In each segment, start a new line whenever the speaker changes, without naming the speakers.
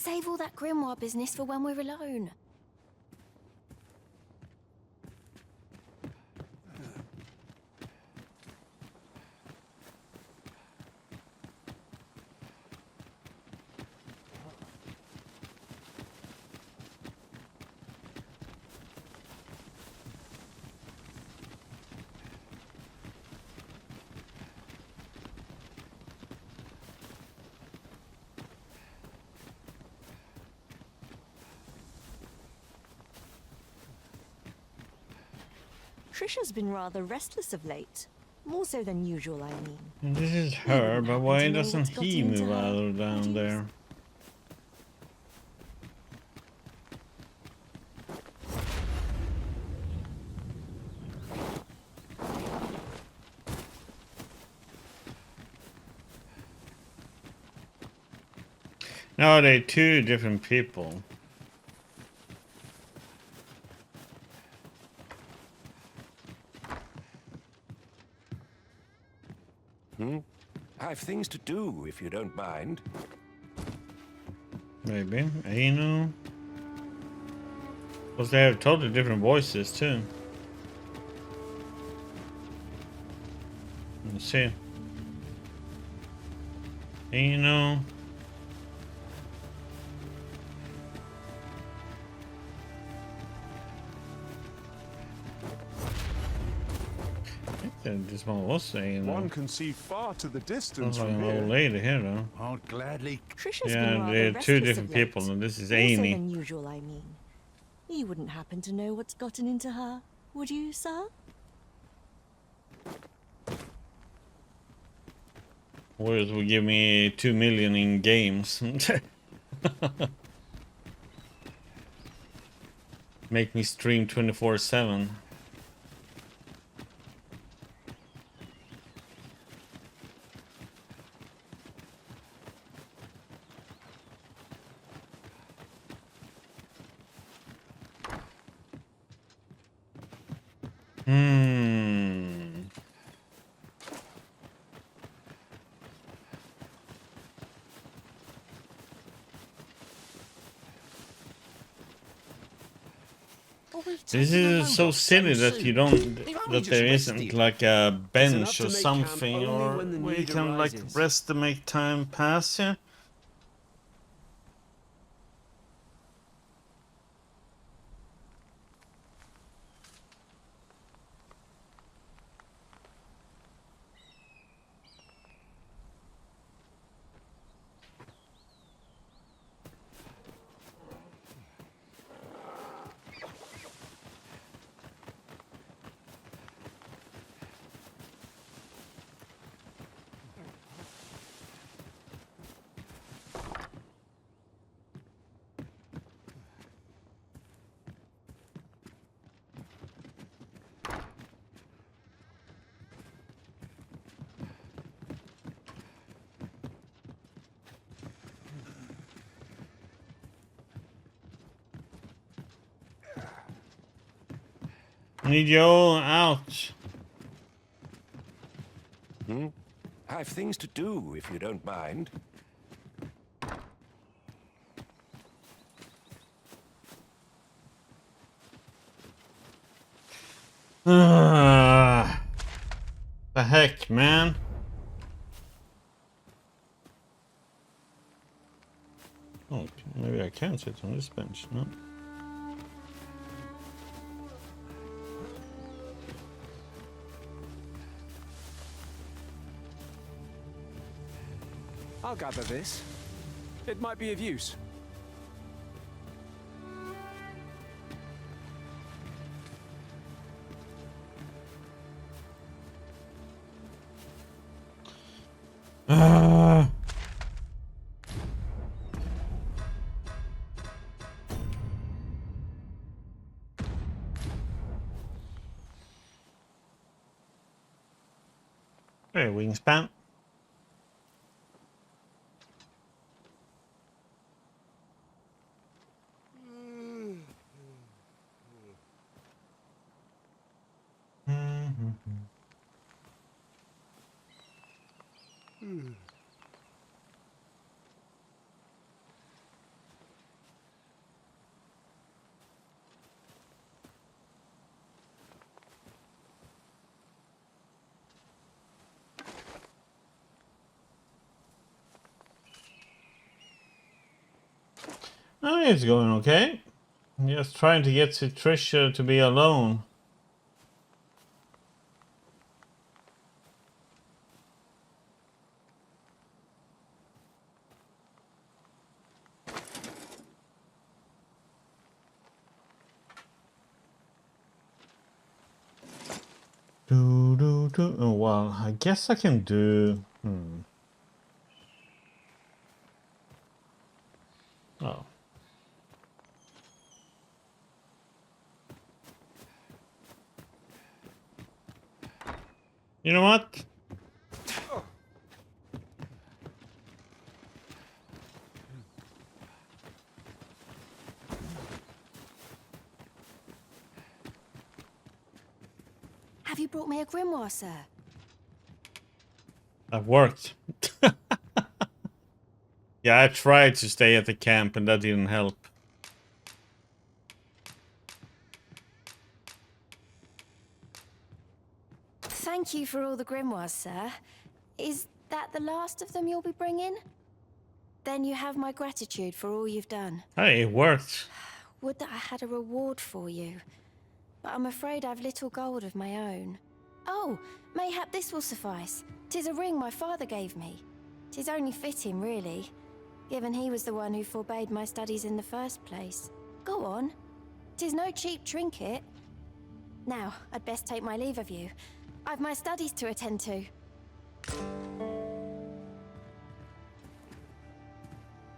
Save all that grimoire business for when we're alone.
Trisha's been rather restless of late. More so than usual, I mean.
And this is her, but why doesn't he move out of down
would you?
there? No, they're two different people.
I've things to do, if you don't mind.
Maybe. You know. Because they have totally different voices too. Let's see. You know. This one was saying.
One can see far to the distance
Like
from
an
here.
old lady here, though.
I'll gladly.
Trisha's been
Yeah,
rather
they're two
restless
different
of late.
people, and this is
More so
Amy.
than usual, I mean. You wouldn't happen to know what's gotten into her, would you, sir?
Whereas will give me 2 million in games. Make me stream 24/7. This is so silly that you don't, that there isn't like a bench or something, or where you can like rest to make time pass. Yeah. Need you all out.
I've things to do, if you don't mind.
The heck, man. Oh, maybe I can sit on this bench, no?
I'll gather this. It might be of use.
Hey, wingspan. Oh, it's going okay. I'm just trying to get Trisha to be alone. Oh, well, I guess I can do... Oh. You know what?
Have you brought me a grimoire, sir?
That worked. Yeah, I tried to stay at the camp and that didn't help.
Thank you for all the grimoires, sir. Is that the last of them you'll be bringing? Then you have my gratitude for all you've done.
Hey, it worked.
Would that I had a reward for you. But I'm afraid I've little gold of my own. Oh, mayhap this will suffice. 'Tis a ring my father gave me. 'Tis only fitting, really, given he was the one who forbade my studies in the first place. Go on. 'Tis no cheap trinket. Now, I'd best take my leave of you. I've my studies to attend to.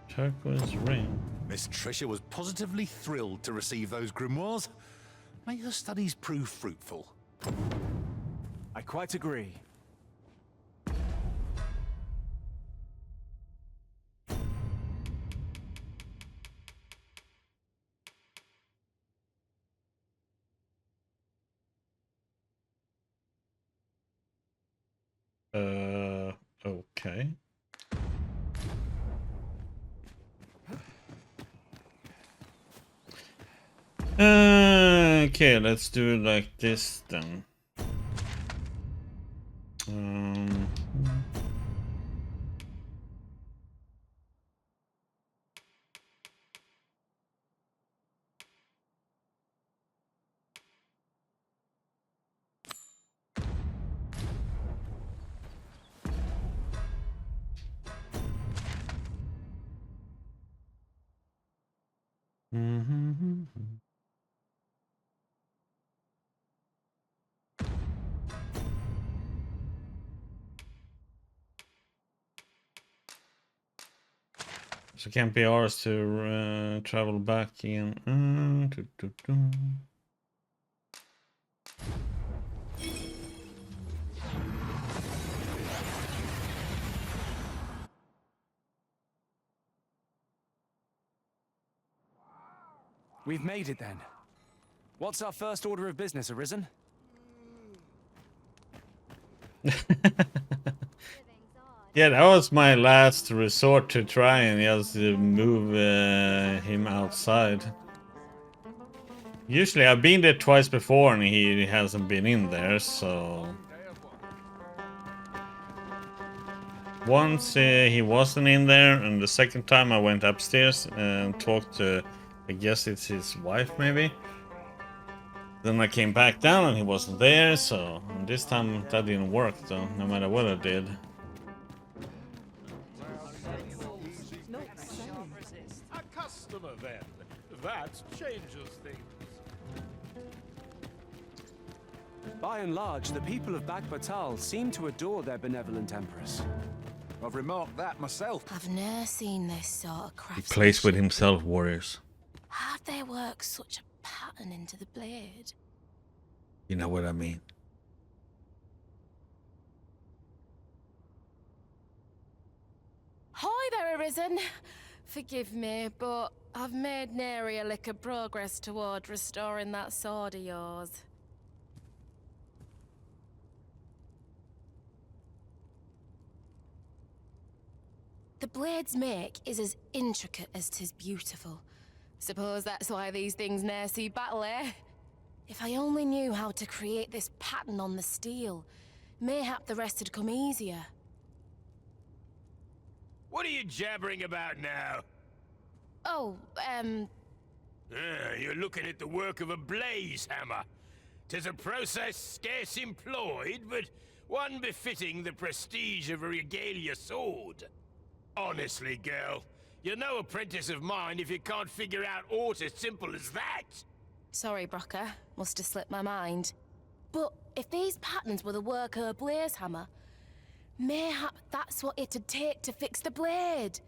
Turquoise ring.
Miss Trisha was positively thrilled to receive those grimoires. May her studies prove fruitful.
I quite agree.
Okay. Okay, let's do it like this then. So it can't be ours to travel back again.
We've made it then. What's our first order of business, Arisen?
Yeah, that was my last resort to try and just move him outside. Usually I've been there twice before and he hasn't been in there, so... Once he wasn't in there, and the second time I went upstairs and talked to, I guess it's his wife maybe. Then I came back down and he wasn't there, so this time that didn't work though, no matter what I did.
A customer then. That changes things.
By and large, the people of Bagbatal seem to adore their benevolent empress.
I've remarked that myself.
I've ne'er seen this sort of
He
craftsmanship.
plays with himself, warriors.
How'd they work such a pattern into the blade?
You know what I mean.
Hi there, Arisen. Forgive me, but I've made nary a lick of progress toward restoring that sword of yours.
The blade's make is as intricate as 'tis beautiful.
Suppose that's why these things ne'er see battle, eh?
If I only knew how to create this pattern on the steel, mayhap the rest had come easier.
What are you jabbering about now?
Oh,
You're looking at the work of a blaze hammer. 'Tis a process scarce employed, but one befitting the prestige of a regalia sword. Honestly, girl, you're no apprentice of mine if you can't figure out aught as simple as that.
sorry, Brocker. Must have slipped my mind. But if these patterns were the work of a blaze hammer, mayhap that's what it'd take to fix the blade.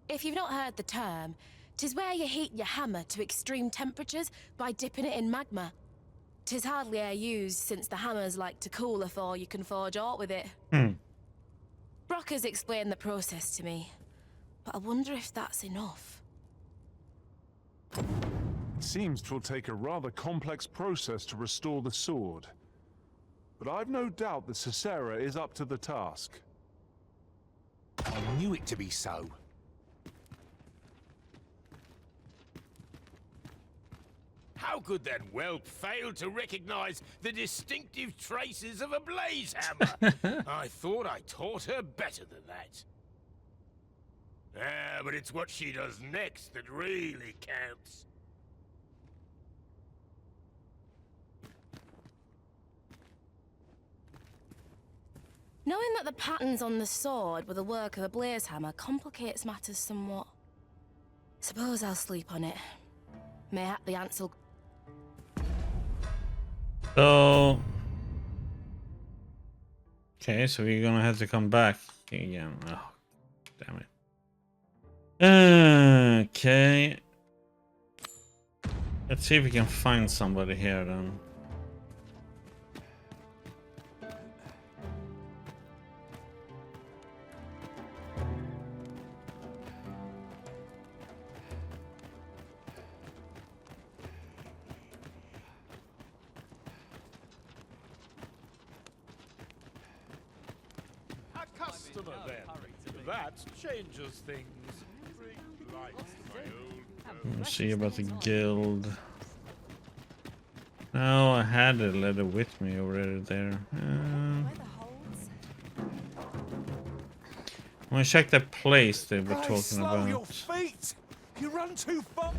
If you've not heard the term, 'tis where you heat your hammer to extreme temperatures by dipping it in magma. 'Tis hardly e'er used since the hammers like to cool afore you can forge aught with it. Brocker's explained the process to me, but I wonder if that's enough.
It seems 'twill take a rather complex process to restore the sword. But I've no doubt that Cicera is up to the task.
I knew it to be so.
How could that whelp fail to recognize the distinctive traces of a blaze hammer? I thought I taught her better than that. But it's what she does next that really counts.
Knowing that the patterns on the sword were the work of a blaze hammer complicates matters somewhat. Suppose I'll sleep on it. Mayhap the answer'll...
So... Okay, so we're gonna have to come back again. Oh, damn it. Okay. Let's see if we can find somebody here then.
A customer then. That changes things. Bring light to my old
Let's see about the guild. No, I had a letter with me already there. I'm gonna check that place they were talking
slow your
about.
feet! You run too far!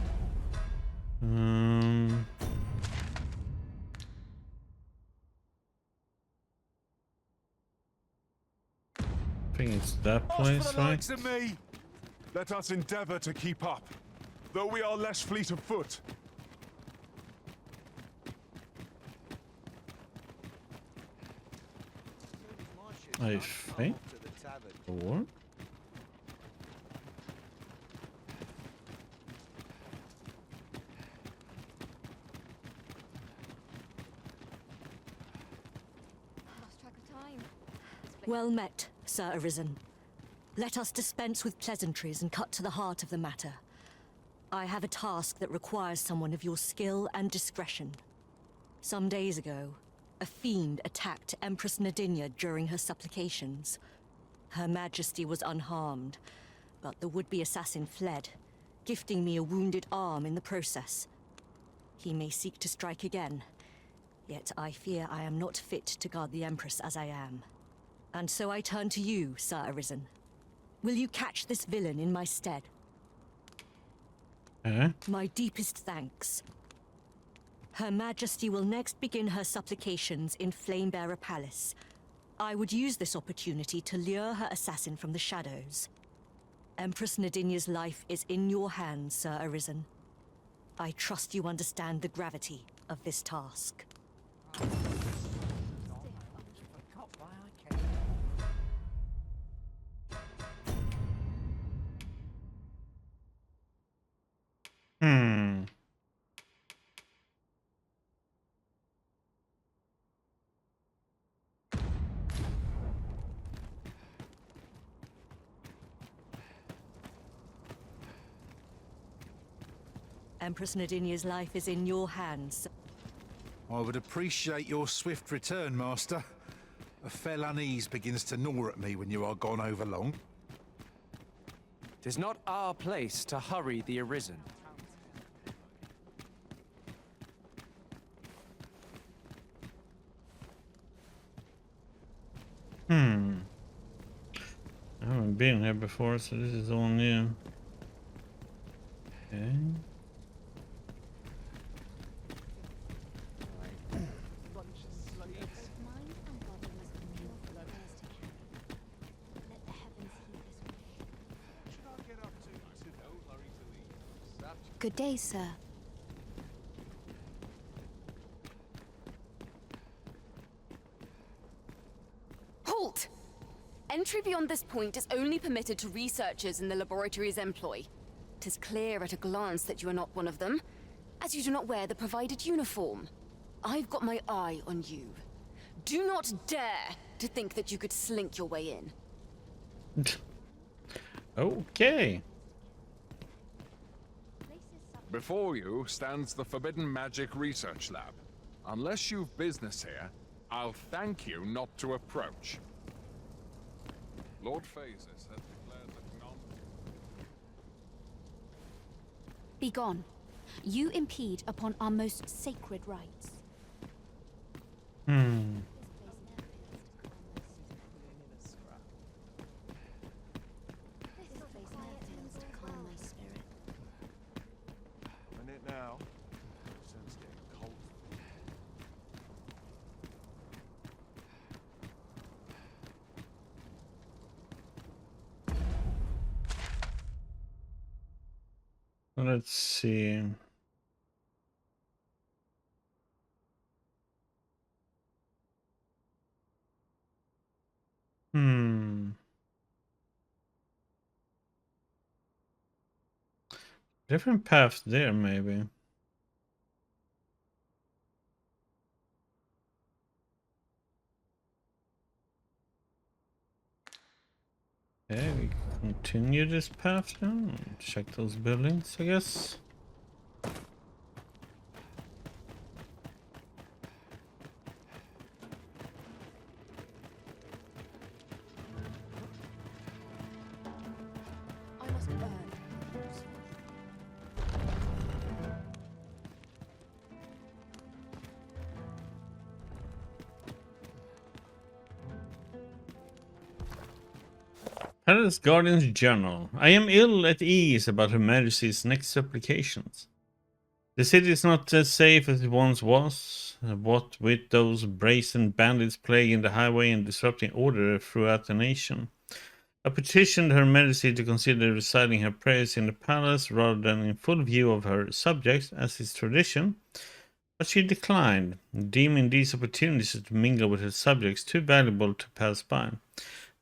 I think it's that
As
place,
for the
right?
likes of me, let us endeavor to keep up, though we are less fleet of foot.
I think. Or?
Well met, Sir Arisen. Let us dispense with pleasantries and cut to the heart of the matter. I have a task that requires someone of your skill and discretion. Some days ago, a fiend attacked Empress Nadinia during her supplications. Her Majesty was unharmed, but the would-be assassin fled, gifting me a wounded arm in the process. He may seek to strike again, yet I fear I am not fit to guard the Empress as I am. And so I turn to you, Sir Arisen. Will you catch this villain in my stead? My deepest thanks. Her Majesty will next begin her supplications in Flamebearer Palace. I would use this opportunity to lure her assassin from the shadows. Empress Nadinia's life is in your hands, Sir Arisen. I trust you understand the gravity of this task. Empress Nadinia's life is in your hands.
I would appreciate your swift return, Master. A fell unease begins to gnaw at me when you are gone over long.
'Tis not our place to hurry the Arisen.
I haven't been here before, so this is all new. Okay.
Good day, sir.
Halt! Entry beyond this point is only permitted to researchers in the laboratory's employ. 'Tis clear at a glance that you are not one of them, as you do not wear the provided uniform. I've got my eye on you. Do not dare to think that you could slink your way in.
Okay.
Before you stands the Forbidden Magic Research Lab. Unless you've business here, I'll thank you not to approach. Lord Phasis has declared that none...
Begone. You impede upon our most sacred rights.
Minute now. Sun's getting cold.
Let's see. Different paths there, maybe. Okay, we continue this path now. Check those buildings, I guess.
I must earn.
Palace Guardian's Journal. I am ill at ease about Her Majesty's next supplications. The city is not as safe as it once was, what with those brazen bandits plaguing the highway and disrupting order throughout the nation. I petitioned Her Majesty to consider reciting her prayers in the palace rather than in full view of her subjects, as is tradition, but she declined, deeming these opportunities to mingle with her subjects too valuable to pass by.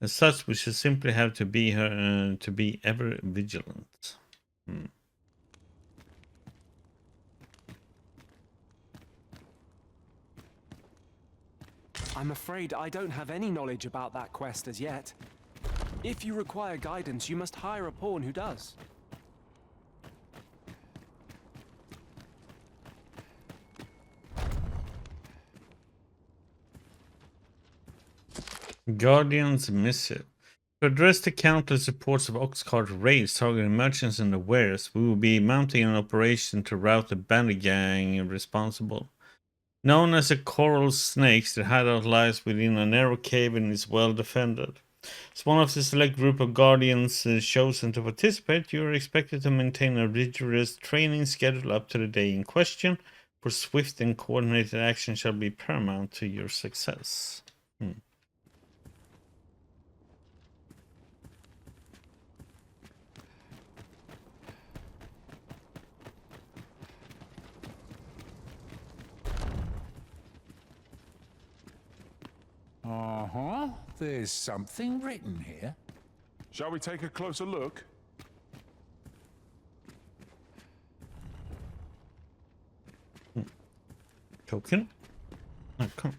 As such, we should simply have to be ever vigilant.
I'm afraid I don't have any knowledge about that quest as yet. If you require guidance, you must hire a pawn who does.
Guardian's Missive. To address the countless reports of Oxcart raids targeting merchants and the wares, we will be mounting an operation to rout the bandit gang responsible. Known as the Coral Snakes, their hideout lies within a narrow cave and is well defended. As one of the select group of Guardians chosen to participate, you are expected to maintain a rigorous training schedule up to the day in question, for swift and coordinated action shall be paramount to your success.
Uh-huh. There's something written here.
Shall we take a closer look?
Token? Oh, come.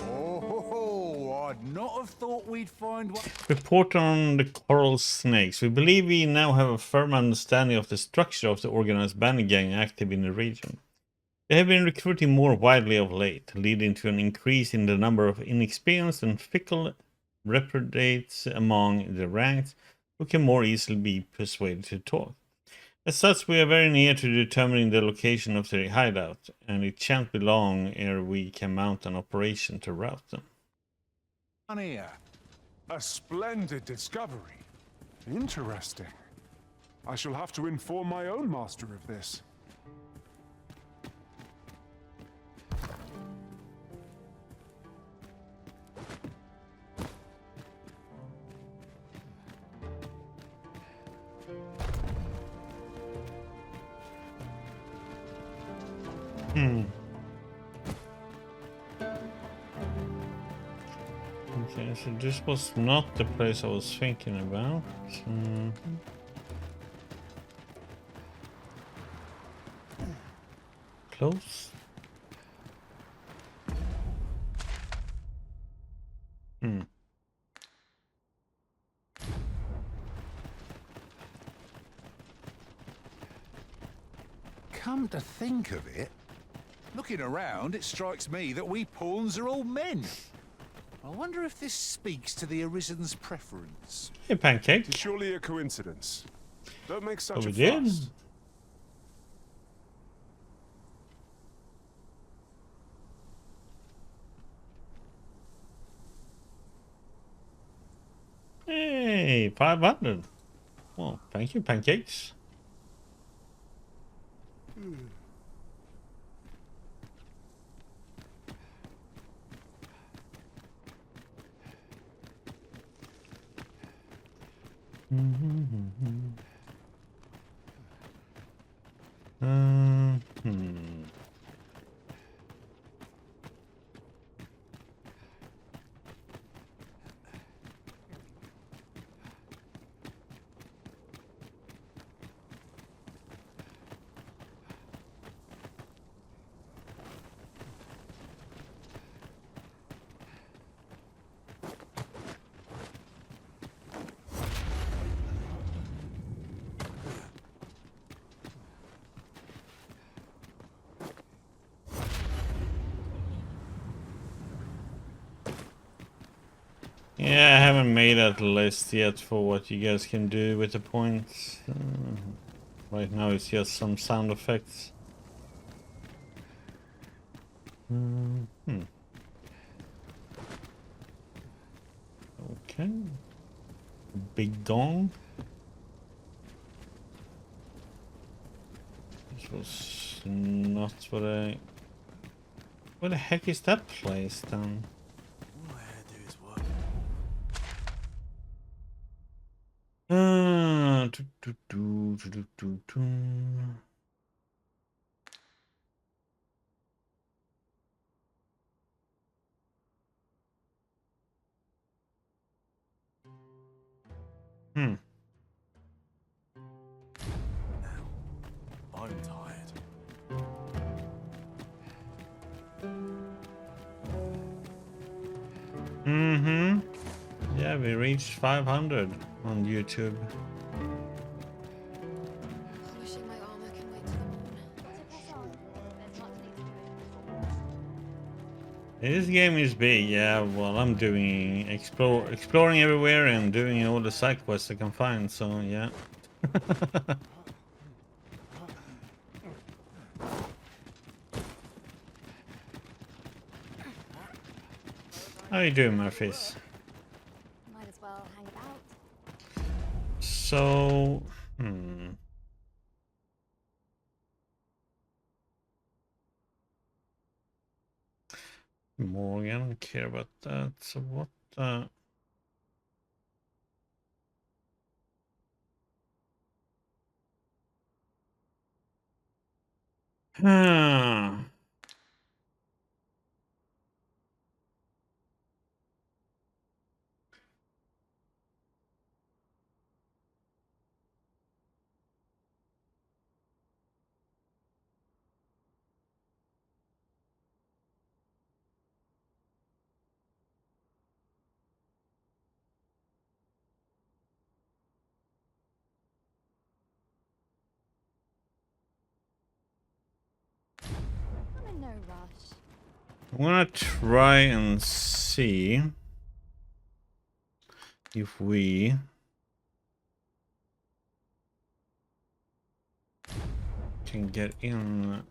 Oh, I'd not have thought we'd find one.
Report on the Coral Snakes. We believe we now have a firm understanding of the structure of the organized bandit gang active in the region. They have been recruiting more widely of late, leading to an increase in the number of inexperienced and fickle reprobates among the ranks, who can more easily be persuaded to talk. As such, we are very near to determining the location of their hideout, and it shan't be long ere we can mount an operation to rout them.
Here.
A splendid discovery. Interesting. I shall have to inform my own master of this.
Okay, so this was not the place I was thinking about. Close.
Come to think of it, looking around, it strikes me that we pawns are all men. I wonder if this speaks to the Arisen's preference.
Hey, Pancake.
It's surely a coincidence. Don't make such
Oh,
a
we did?
fuss.
Hey, 500. Well, thank you, Pancakes. Yeah, I haven't made that list yet for what you guys can do with the points. Right now it's just some sound effects. Okay. Big dong. This was not what I... Where the heck is that place then?
I'm tired.
Yeah, we reached 500 on YouTube.
Wishing my armor can wait till the morning.
This game is big, yeah. Well, I'm doing exploring everywhere and doing all the side quests I can find. So yeah. How you doing, Murphys?
Might as well hang about.
So, Morgan, I don't care about that. So what?
I'm in no rush.
I'm gonna try and see if we can get in.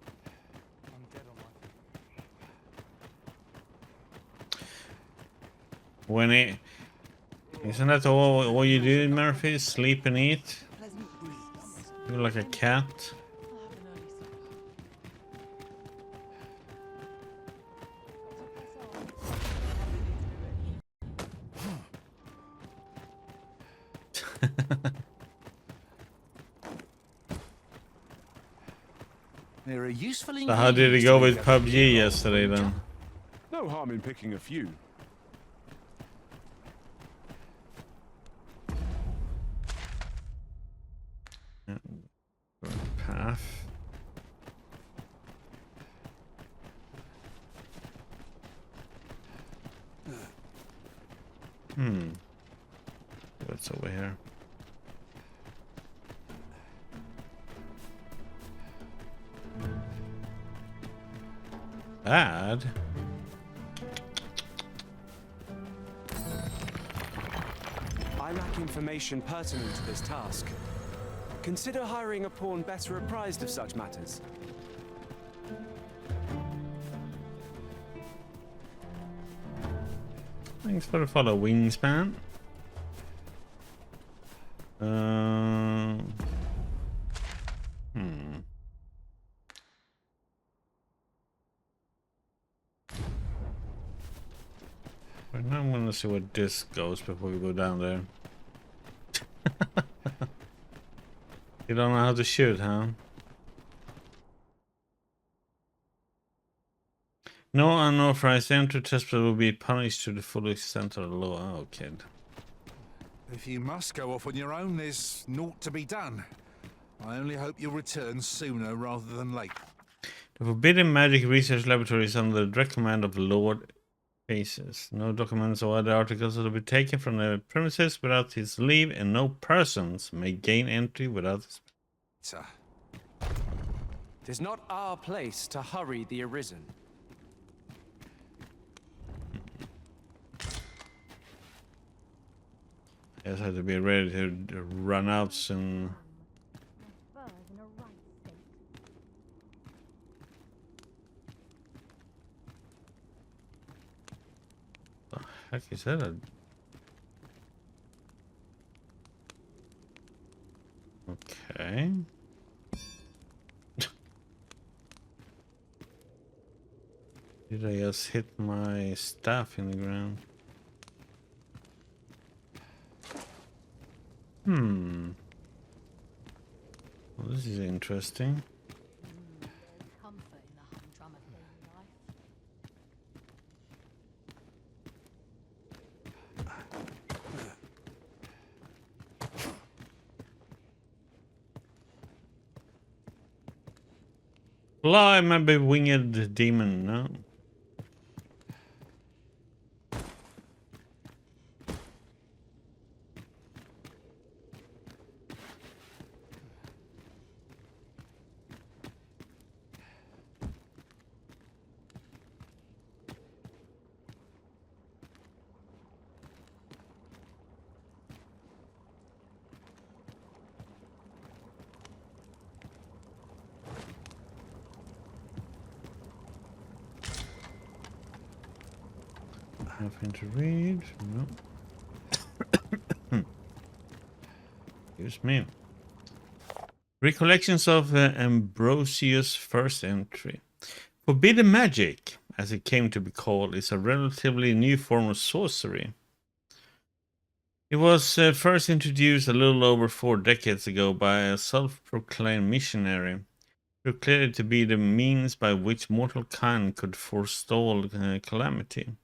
When isn't that all you do, Murphy? Sleep and eat? You're like a cat.
They're a useful
So how did it go with PUBG yesterday then?
No harm in picking a few.
Path. What's over here? Bad.
I lack information pertinent to this task. Consider hiring a pawn better apprised of such matters.
Thanks for the follow, Wingspan. Right now I'm gonna see where this goes before we go down there. You don't know how to shoot, huh? No unauthorized entry test will be punished to the full extent of the law. Oh, kid.
If you must go off on your own, there's naught to be done. I only hope you'll return sooner rather than late.
The Forbidden Magic Research Laboratory is under the direct command of Lord Faces. No documents or other articles will be taken from the premises without his leave, and no persons may gain entry without his...
It is not our place to hurry the Arisen.
I just have to be ready to run out soon. The heck is that? Okay. Did I just hit my staff in the ground? Well, this is interesting. Fly, maybe winged demon, no? Nothing to read. No. Excuse me. Recollections of Ambrosius' first entry. Forbidden magic, as it came to be called, is a relatively new form of sorcery. It was first introduced a little over 4 decades ago by a self-proclaimed missionary, who declared it to be the means by which mortal kind could forestall calamity.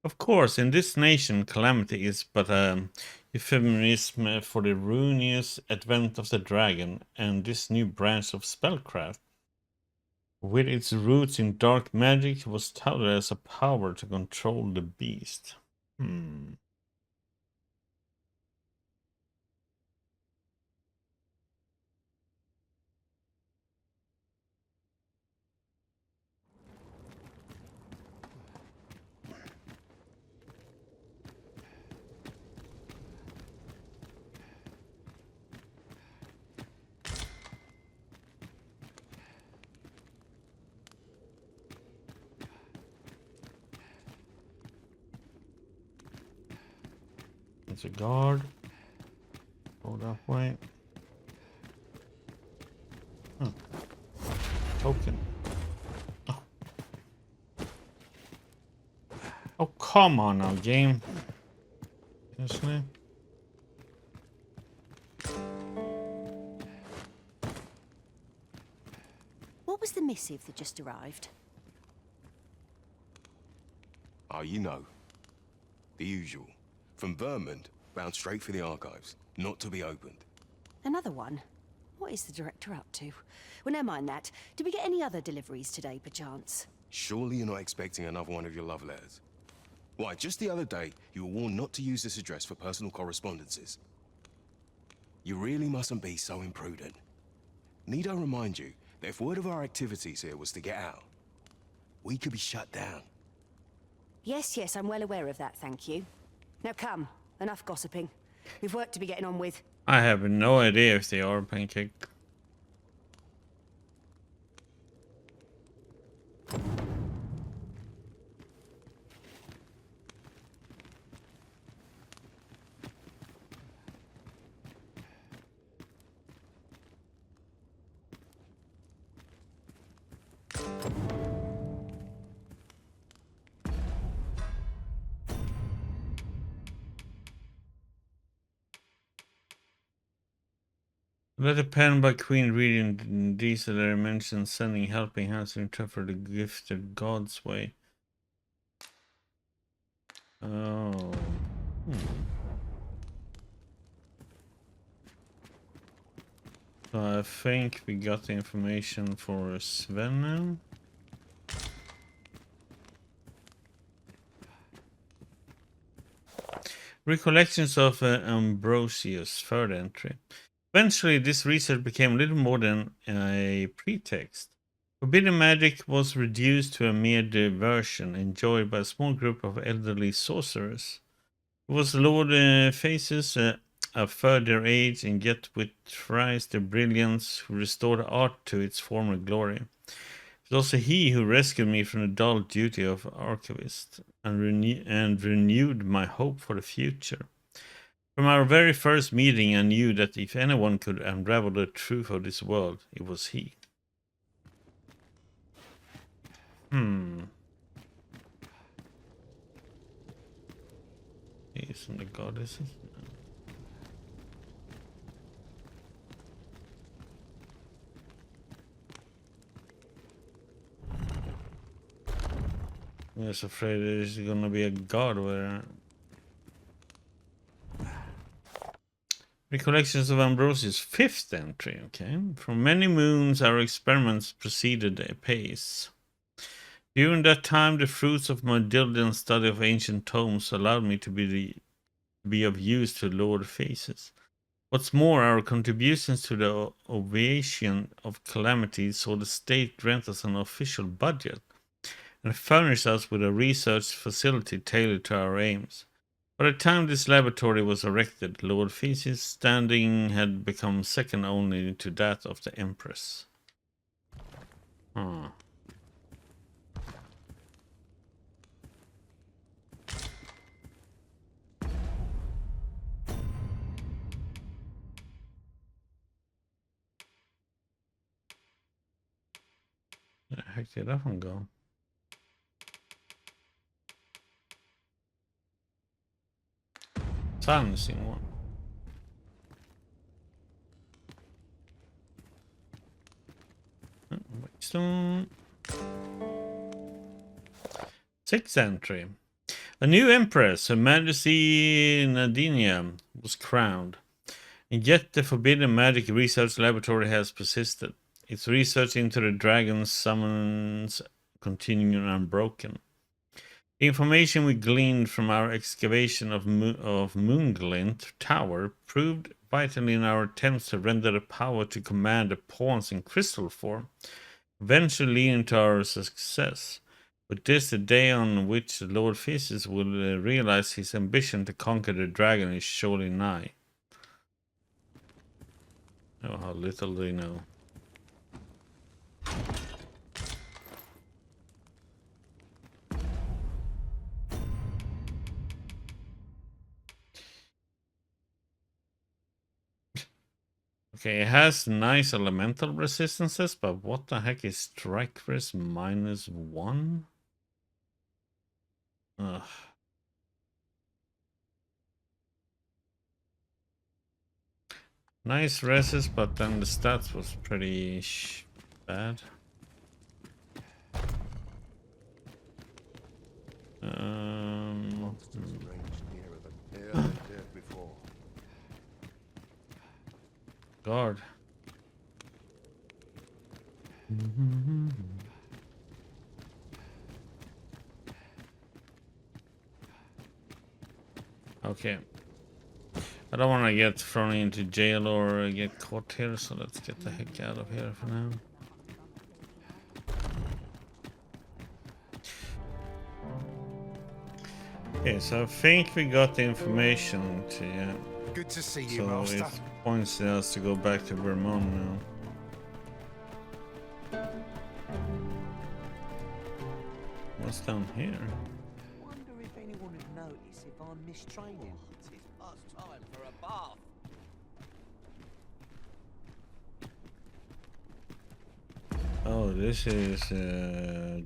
Of course, in this nation, calamity is but a euphemism for the ruinous advent of the dragon and this new branch of spellcraft. With its roots in dark magic, was touted as a power to control the beast. There's a guard. Go that way. token. Oh. Oh, come on now, game. Seriously?
What was the missive that just arrived?
Oh, you know. The usual. From Vermont, bound straight for the archives. Not to be opened.
Another one? What is the director up to? Well, never mind that. Did we get any other deliveries today, perchance?
Surely you're not expecting another one of your love letters. Why, just the other day, you were warned not to use this address for personal correspondences. You really mustn't be so imprudent. Need I remind you that if word of our activities here was to get out, we could be shut down.
Yes, yes, I'm well aware of that, thank you. Now come, enough gossiping. We've work to be getting on with.
I have no idea if they are Pancake. Letter penned by Queen Regent Diesel mentions sending helping hands to interpret the gifted God's way. Oh. So I think we got the information for Sven now. Recollections of Ambrosius, third entry. Eventually, this research became little more than a pretext. Forbidden magic was reduced to a mere diversion enjoyed by a small group of elderly sorcerers. It was Lord Faces, a further age and yet with thrice their brilliance, who restored art to its former glory. It was also he who rescued me from the dull duty of archivist and renewed my hope for the future. From our very first meeting, I knew that if anyone could unravel the truth of this world, it was he. Isn't the goddesses? I was afraid there's gonna be a god where. Recollections of Ambrosius, fifth entry, okay. From many moons our experiments proceeded apace. During that time the fruits of my diligent study of ancient tomes allowed me to be of use to Lord Faces. What's more, our contributions to the ovation of calamity saw the state grant us an official budget and furnished us with a research facility tailored to our aims. By the time this laboratory was erected, Lord Faces' standing had become second only to that of the Empress. Where the heck did that one go? Silencing one. Stone. Sixth entry. A new empress, Her Majesty Nadinia, was crowned. And yet the Forbidden Magic Research Laboratory has persisted. Its research into the dragon's summons continuing unbroken. The information we gleaned from our excavation of Moonglint Tower proved vital in our attempts to render the power to command the pawns in crystal form, eventually leading to our success. But this the day on which the Lord Faces will realize his ambition to conquer the dragon is surely nigh. Oh, how little they know. Okay, it has nice elemental resistances, but what the heck is strike risk -1? Ugh. Nice reses, but then the stats was pretty bad. God. Okay. I don't want to get thrown into jail or get caught here, so let's get the heck out of here for now. Okay, so I think we got the information to
Good to see you,
so
Master.
it points us to go back to Vermont now. What's down here?
Wonder if anyone would notice if I'm mistraining. It's past time for a bath.
Oh, this is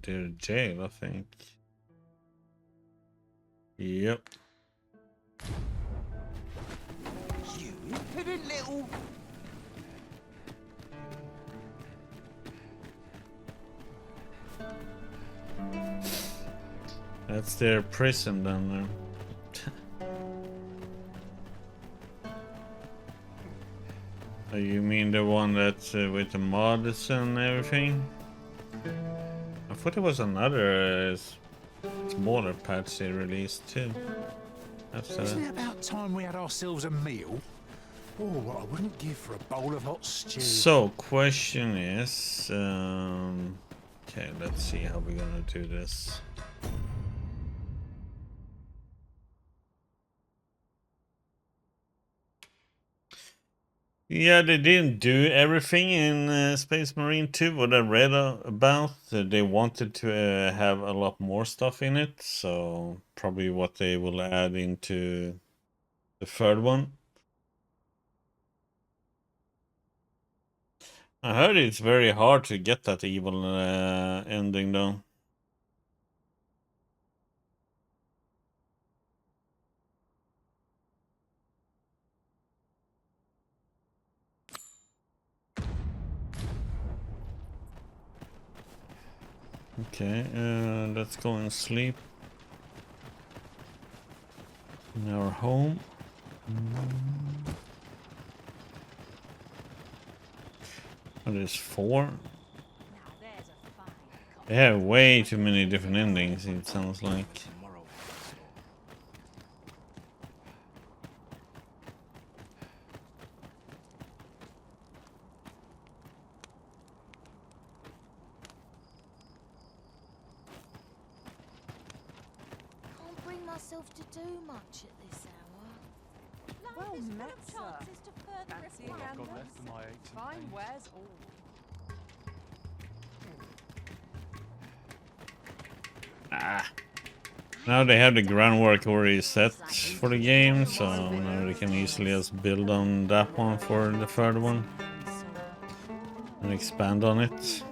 their jail, I think. Yep.
You impudent little...
That's their prison down there. Oh, you mean the one that's with the mods and everything? I thought it was another smaller patch they released too.
Isn't it about time we had ourselves a meal? Oh, what I wouldn't give for a bowl of hot stew.
So, question is, okay, let's see how we're gonna do this. Yeah, they didn't do everything in Space Marine 2. What I read about, they wanted to have a lot more stuff in it, so probably what they will add into the third one. I heard it's very hard to get that evil ending though. Okay, let's go and sleep in our home. Oh, there's 4. They have way too many different endings, it sounds like.
Can't bring myself to do much at this hour.
Well met, sir. Fancy a candle? Fine wares all.
Now they have the groundwork already set for the game, so now they can easily just build on that one for the third one and expand on it.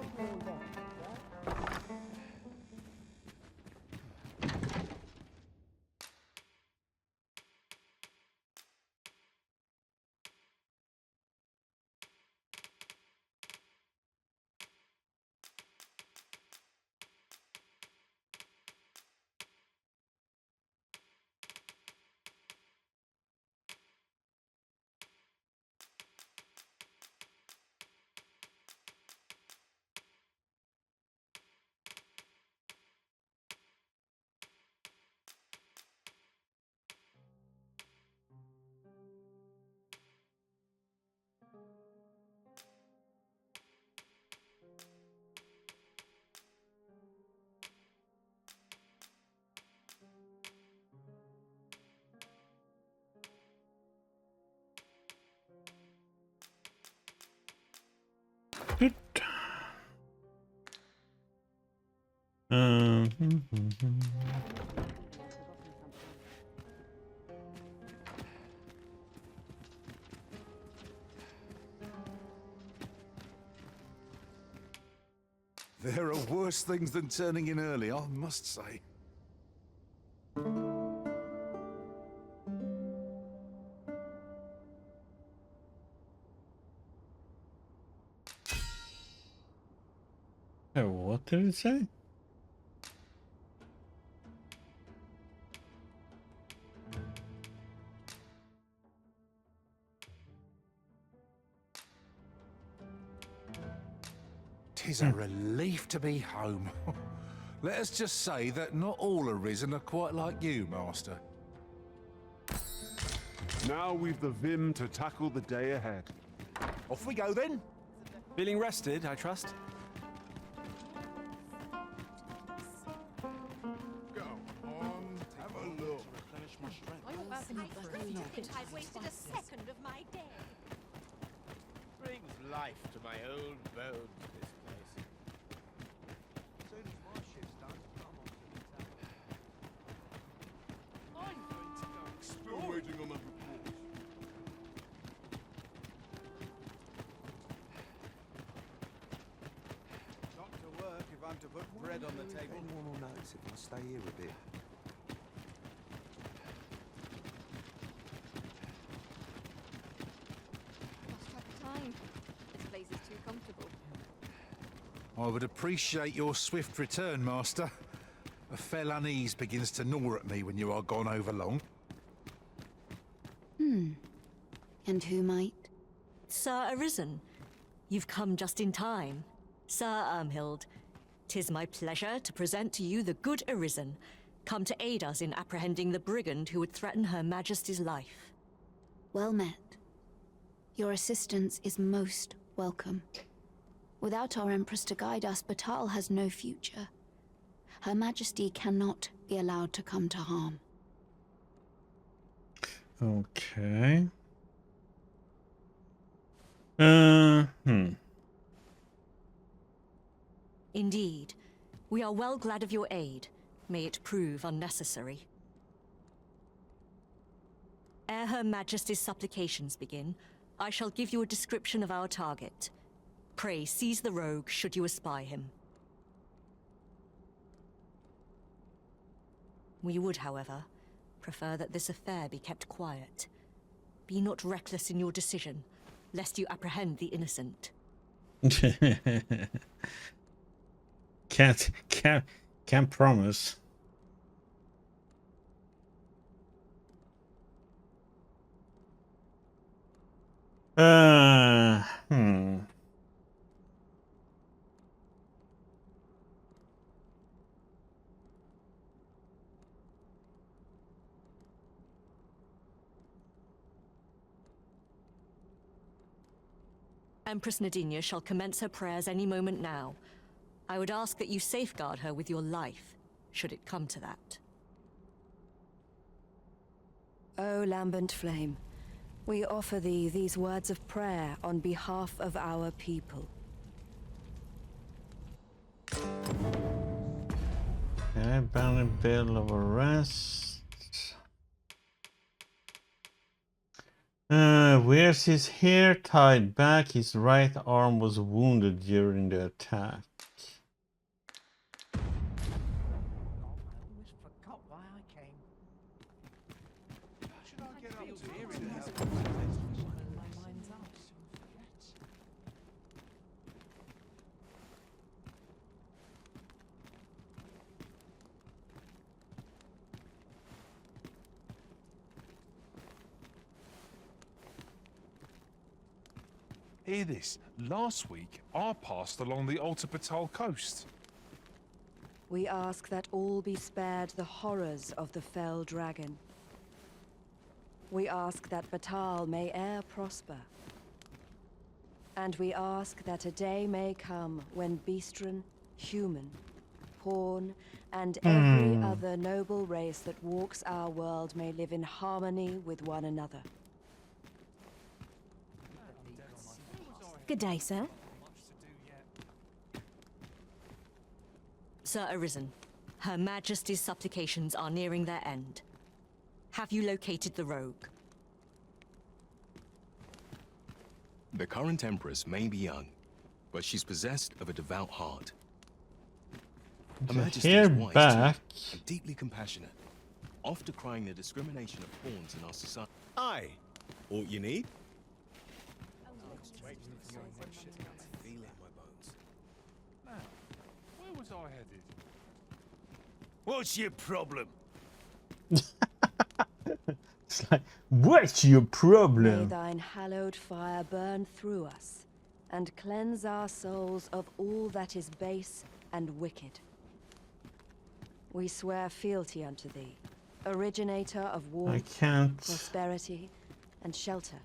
Good.
There are worse things than turning in early, I must say.
What did it say?
Tis a relief to be home. Let us just say that not all Arisen are quite like you, Master.
Now we've the vim to tackle the day ahead.
Off we go then.
Feeling rested, I trust?
Go on, have a look.
I've wasted a second of my day.
Brings life to my old bones, this place.
Soon as my shift's done, I'm on to the town.
I'm going to go.
Still waiting on that report.
Not to work if I'm to put bread on the table. Anyone will notice if I stay here a bit.
Lost track of time. This place is too comfortable.
I would appreciate your swift return, Master. A fell unease begins to gnaw at me when you are gone over long.
And who might?
Sir Arisen, you've come just in time. Sir Ermhild, 'tis my pleasure to present to you the good Arisen, come to aid us in apprehending the brigand who would threaten Her Majesty's life.
Well met. Your assistance is most welcome. Without our Empress to guide us, Batal has no future. Her Majesty cannot be allowed to come to harm.
Okay.
Indeed, we are well glad of your aid. May it prove unnecessary. Ere Her Majesty's supplications begin, I shall give you a description of our target. Pray seize the rogue should you espy him. We would, however, prefer that this affair be kept quiet. Be not reckless in your decision, lest you apprehend the innocent.
Can't promise.
Empress Nadinia shall commence her prayers any moment now. I would ask that you safeguard her with your life, should it come to that.
O lambent flame, we offer thee these words of prayer on behalf of our people.
Okay, bounty bill of arrest. Wears his hair tied back. His right arm was wounded during the attack.
I almost forgot why I came.
How should I get up to here?
My mind's out.
Hear this. Last week, I passed along the Alta Batal coast.
We ask that all be spared the horrors of the fell dragon. We ask that Batal may e'er prosper. And we ask that a day may come when Beastren, human, Pawn, and every other noble race that walks our world may live in harmony with one another.
Good day, sir.
Sir Arisen, Her Majesty's supplications are nearing their end. Have you located the rogue?
The current Empress may be young, but she's possessed of a devout heart. Her
To
Majesty
hear
is wise
back.
too, and deeply compassionate, oft decrying the discrimination of pawns in our society. Aye. All you need? Feel it in my bones.
Now, where was I headed?
What's your problem?
It's like, what's your
May
problem?
thine hallowed fire burn through us, and cleanse our souls of all that is base and wicked. We swear fealty unto thee, originator of
I
warmth,
can't.
prosperity, and shelter,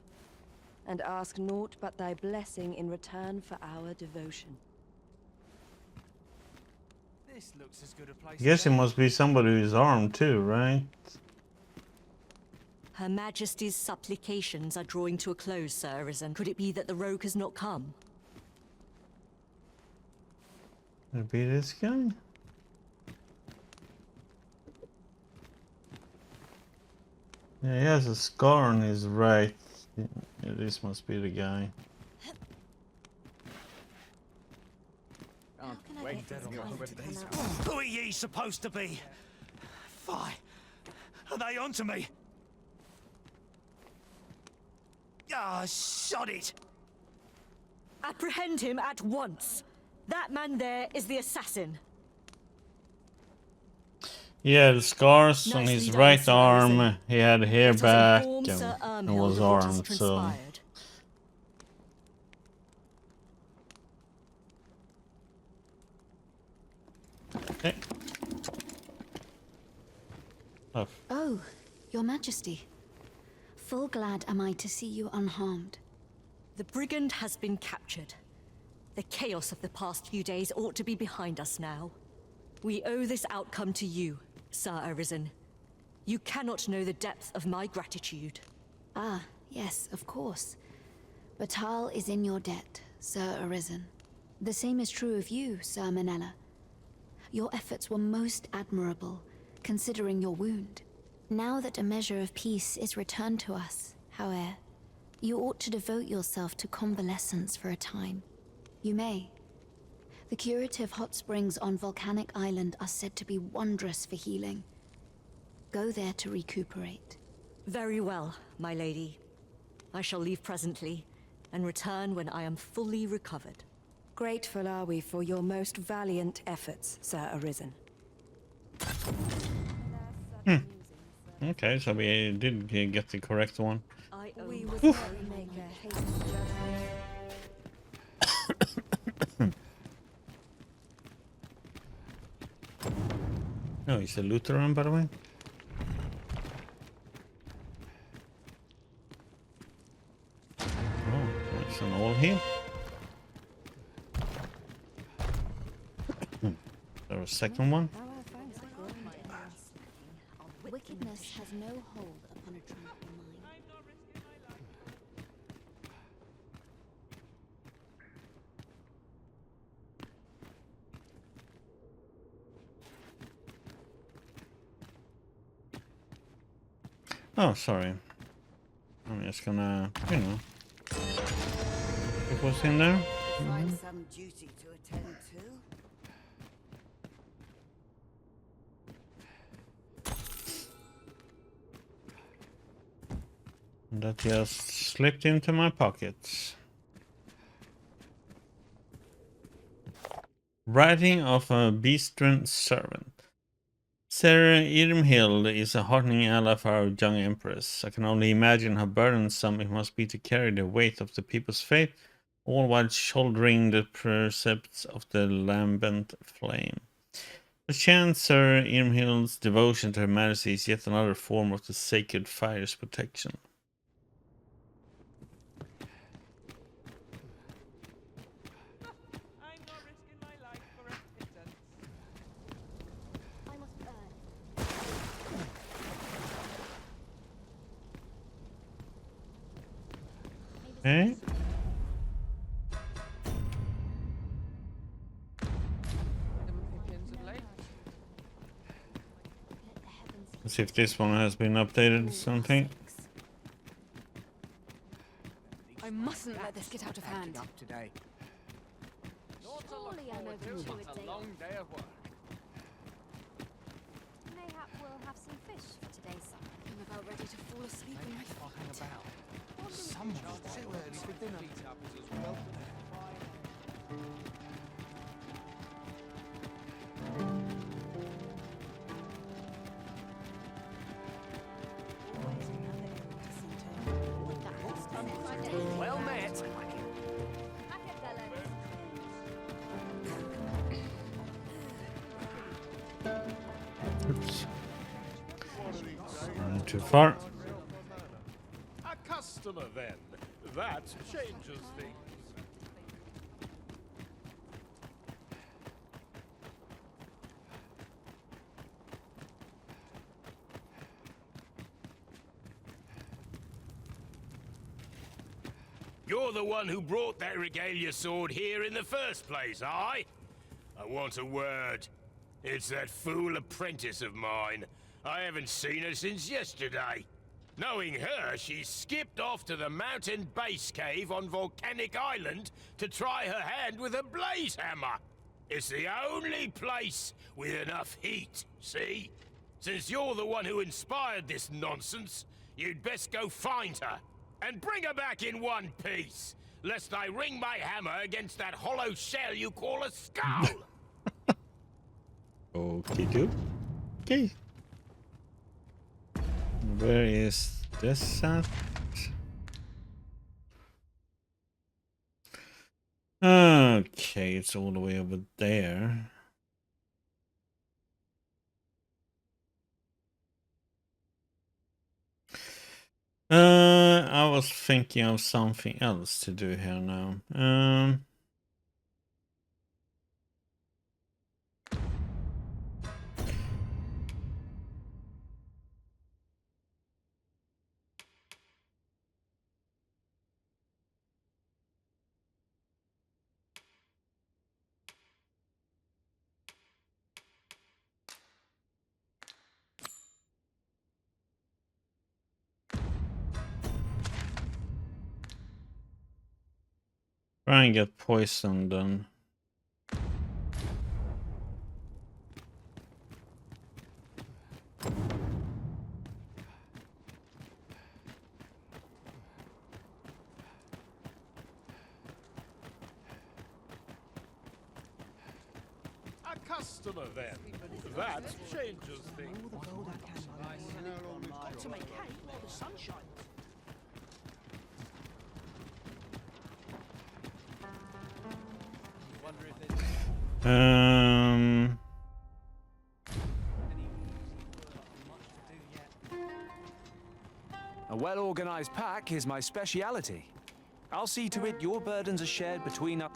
and ask naught but thy blessing in return for our devotion.
This looks as good a place
I guess it must be somebody who is armed too, right?
Her Majesty's supplications are drawing to a close, Sir Arisen. Could it be that the rogue has not come?
Could it be this guy? Yeah, he has a scar on his right. Yeah, this must be the guy.
Who are ye supposed to be? Fie! Are they onto me? Ah, shot it!
Apprehend him at once! That man there is the assassin.
Yeah, the scars on
Nicely
his
done,
right
Sir
arm.
Arisen.
He had hair
Let us
back
inform Sir
and
Ermhild
was
of what has
armed, so.
transpired.
Okay. Oh,
Oh, Your Majesty. Full glad am I to see you unharmed.
The brigand has been captured. The chaos of the past few days ought to be behind us now. We owe this outcome to you, Sir Arisen. You cannot know the depth of my gratitude.
Ah, yes, of course. Batal is in your debt, Sir Arisen. The same is true of you, Sir Manella. Your efforts were most admirable, considering your wound. Now that a measure of peace is returned to us, however, you ought to devote yourself to convalescence for a time. You may. The curative hot springs on Volcanic Island are said to be wondrous for healing. Go there to recuperate.
Very well, my lady. I shall leave presently, and return when I am fully recovered.
Grateful are we for your most valiant efforts, Sir Arisen.
okay, so we did get the correct one.
We would not make a hasty judgment.
No, he's a Lutheran, by the way. Oh, that's an all heal. There was a second one.
Wickedness has no hold upon a tranquil mind.
Oh, sorry. I'm just gonna, you know. It was in there.
Find some duty to attend to.
That just slipped into my pockets. Writing of a Beastren servant. Sarah Irmhild is a heartening ally for our young empress. I can only imagine how burdensome it must be to carry the weight of the people's fate, all while shouldering the precepts of the lambent flame. Perchance Sir Irmhild's devotion to Her Majesty is yet another form of the sacred fire's protection. Okay. Let's see if this one has been updated or something.
I mustn't let this get out of hand.
Up today.
Surely I'm overdue a day.
Long day of work.
Mayhap we'll have some fish for today's supper.
I'm about ready to fall asleep in my
Fucking
feet.
about. Someone's too early for dinner. Well met.
Oops. Not too far.
A customer, then. That changes things. You're the one who brought that regalia sword here in the first place, aye? I want a word. It's that fool apprentice of mine. I haven't seen her since yesterday. Knowing her, she skipped off to the mountain base cave on Volcanic Island to try her hand with a blaze hammer. It's the only place with enough heat, see? Since you're the one who inspired this nonsense, you'd best go find her. And bring her back in one piece, lest I ring my hammer against that hollow shell you call a skull.
Okay, dude. Okay. Where is this at? Okay, it's all the way over there. I was thinking of something else to do here now. Try and get poisoned then.
A customer, then. That changes things.
To make hay while the sun shines.
A well-organized pack is my speciality. I'll see to it your burdens are shared between us.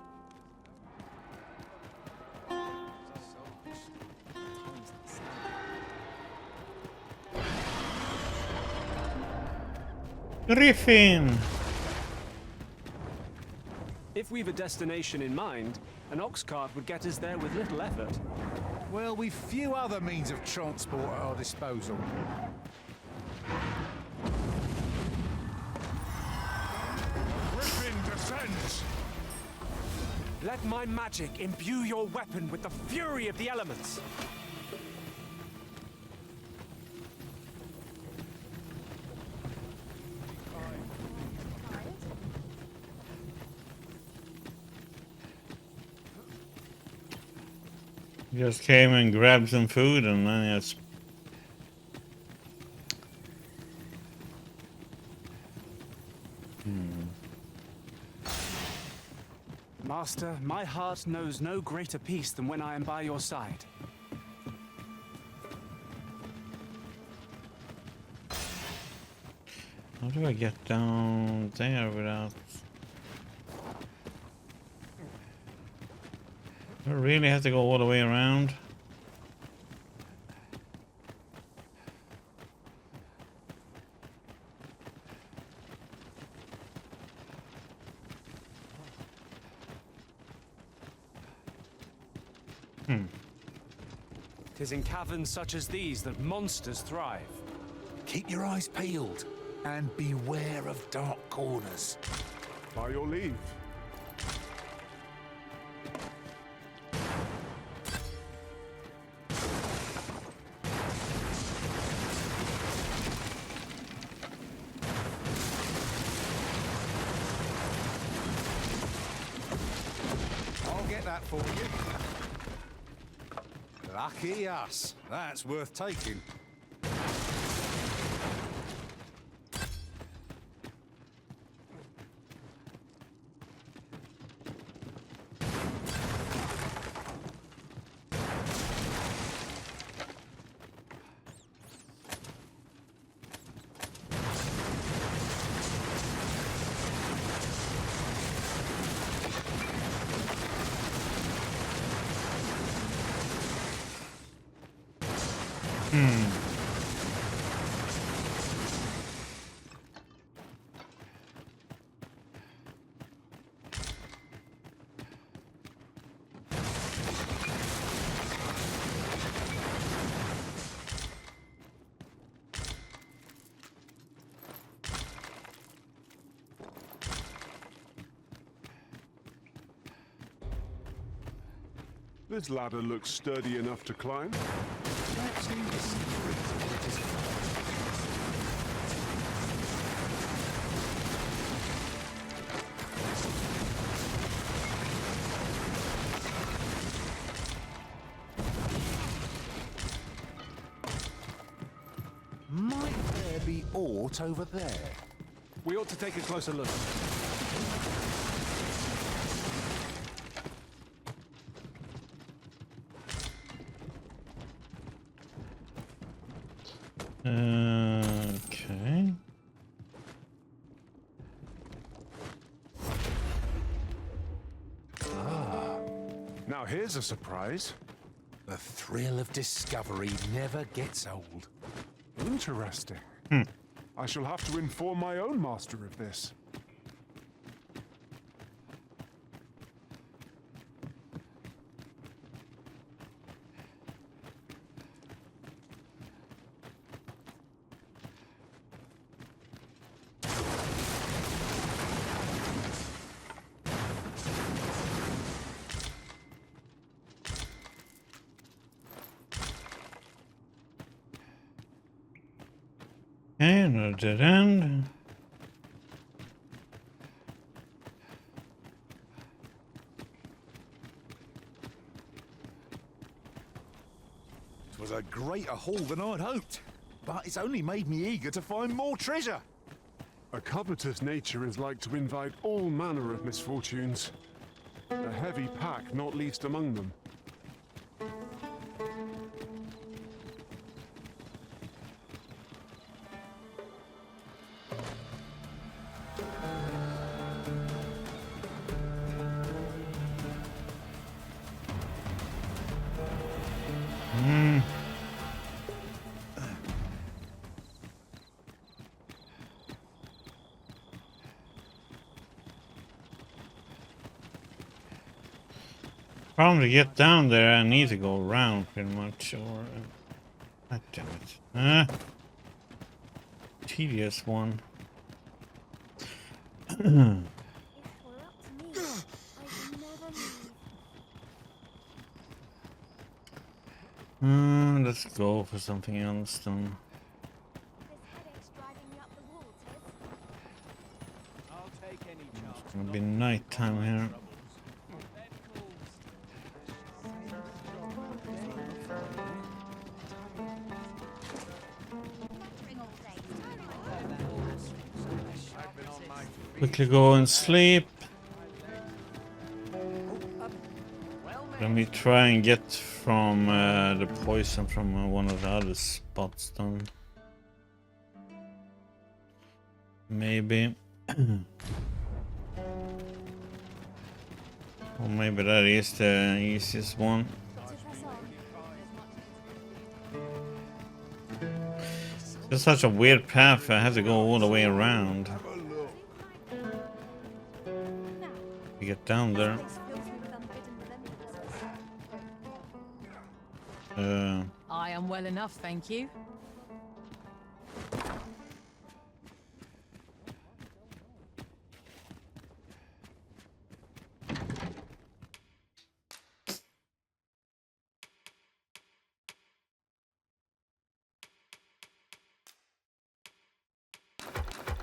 Griffin!
If we've a destination in mind, an ox cart would get us there with little effort.
Well, we've few other means of transport at our disposal.
Griffin descends!
Let my magic imbue your weapon with the fury of the elements.
Just came and grabbed some food and then it's...
Master, my heart knows no greater peace than when I am by your side.
How do I get down there without... Do I really have to go all the way around?
Tis in caverns such as these that monsters thrive.
Keep your eyes peeled and beware of dark corners.
By your leave.
that for you. Lucky us. That's worth taking.
This ladder looks sturdy enough to climb.
Let's investigate what it is about. Might there be aught over there?
We ought to take a closer look.
Okay.
Now here's a surprise.
The thrill of discovery never gets old.
Interesting. I shall have to inform my own master of this.
Okay, another dead end.
It was a greater haul than I'd hoped, but it's only made me eager to find more treasure.
A covetous nature is like to invite all manner of misfortunes. A heavy pack not least among them.
Problem to get down there, I need to go around pretty much, or... God damn it. Tedious one. Let's go for something else then. It's gonna be nighttime here. Quickly go and sleep. Let me try and get from the poison from one of the other spots then. Maybe. Or maybe that is the easiest one. It's such a weird path, I have to go all the way around to get down there.
I am well enough, thank you.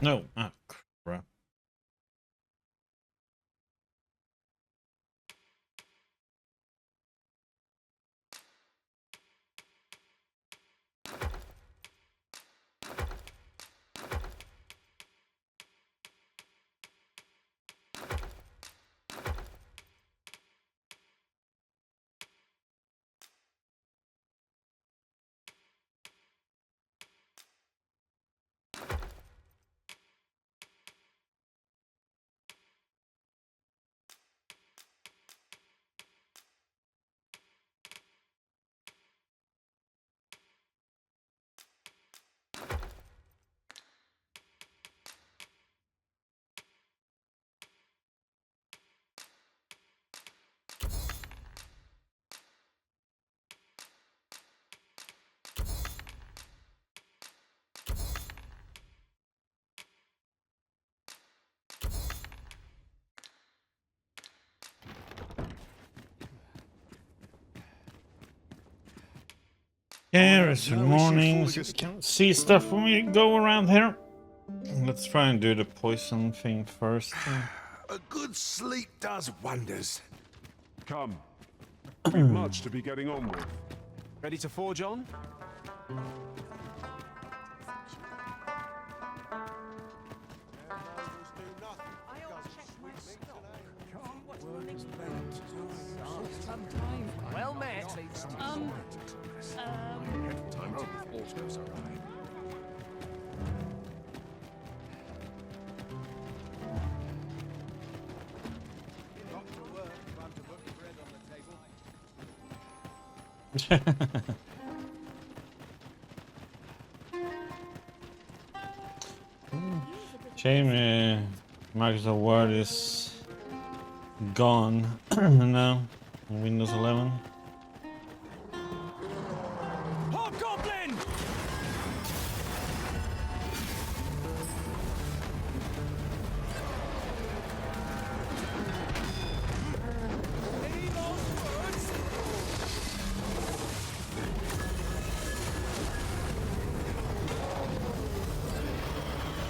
No, ah, crap. Yeah, it's in the morning, so you can see stuff when we go around here. Let's try and do the poison thing first.
A good sleep does wonders.
Come. We've much to be getting on with.
Ready to forge on?
Well met.
Time to report goes awry.
Shame Microsoft Word is gone now on Windows 11.
Hobgoblin!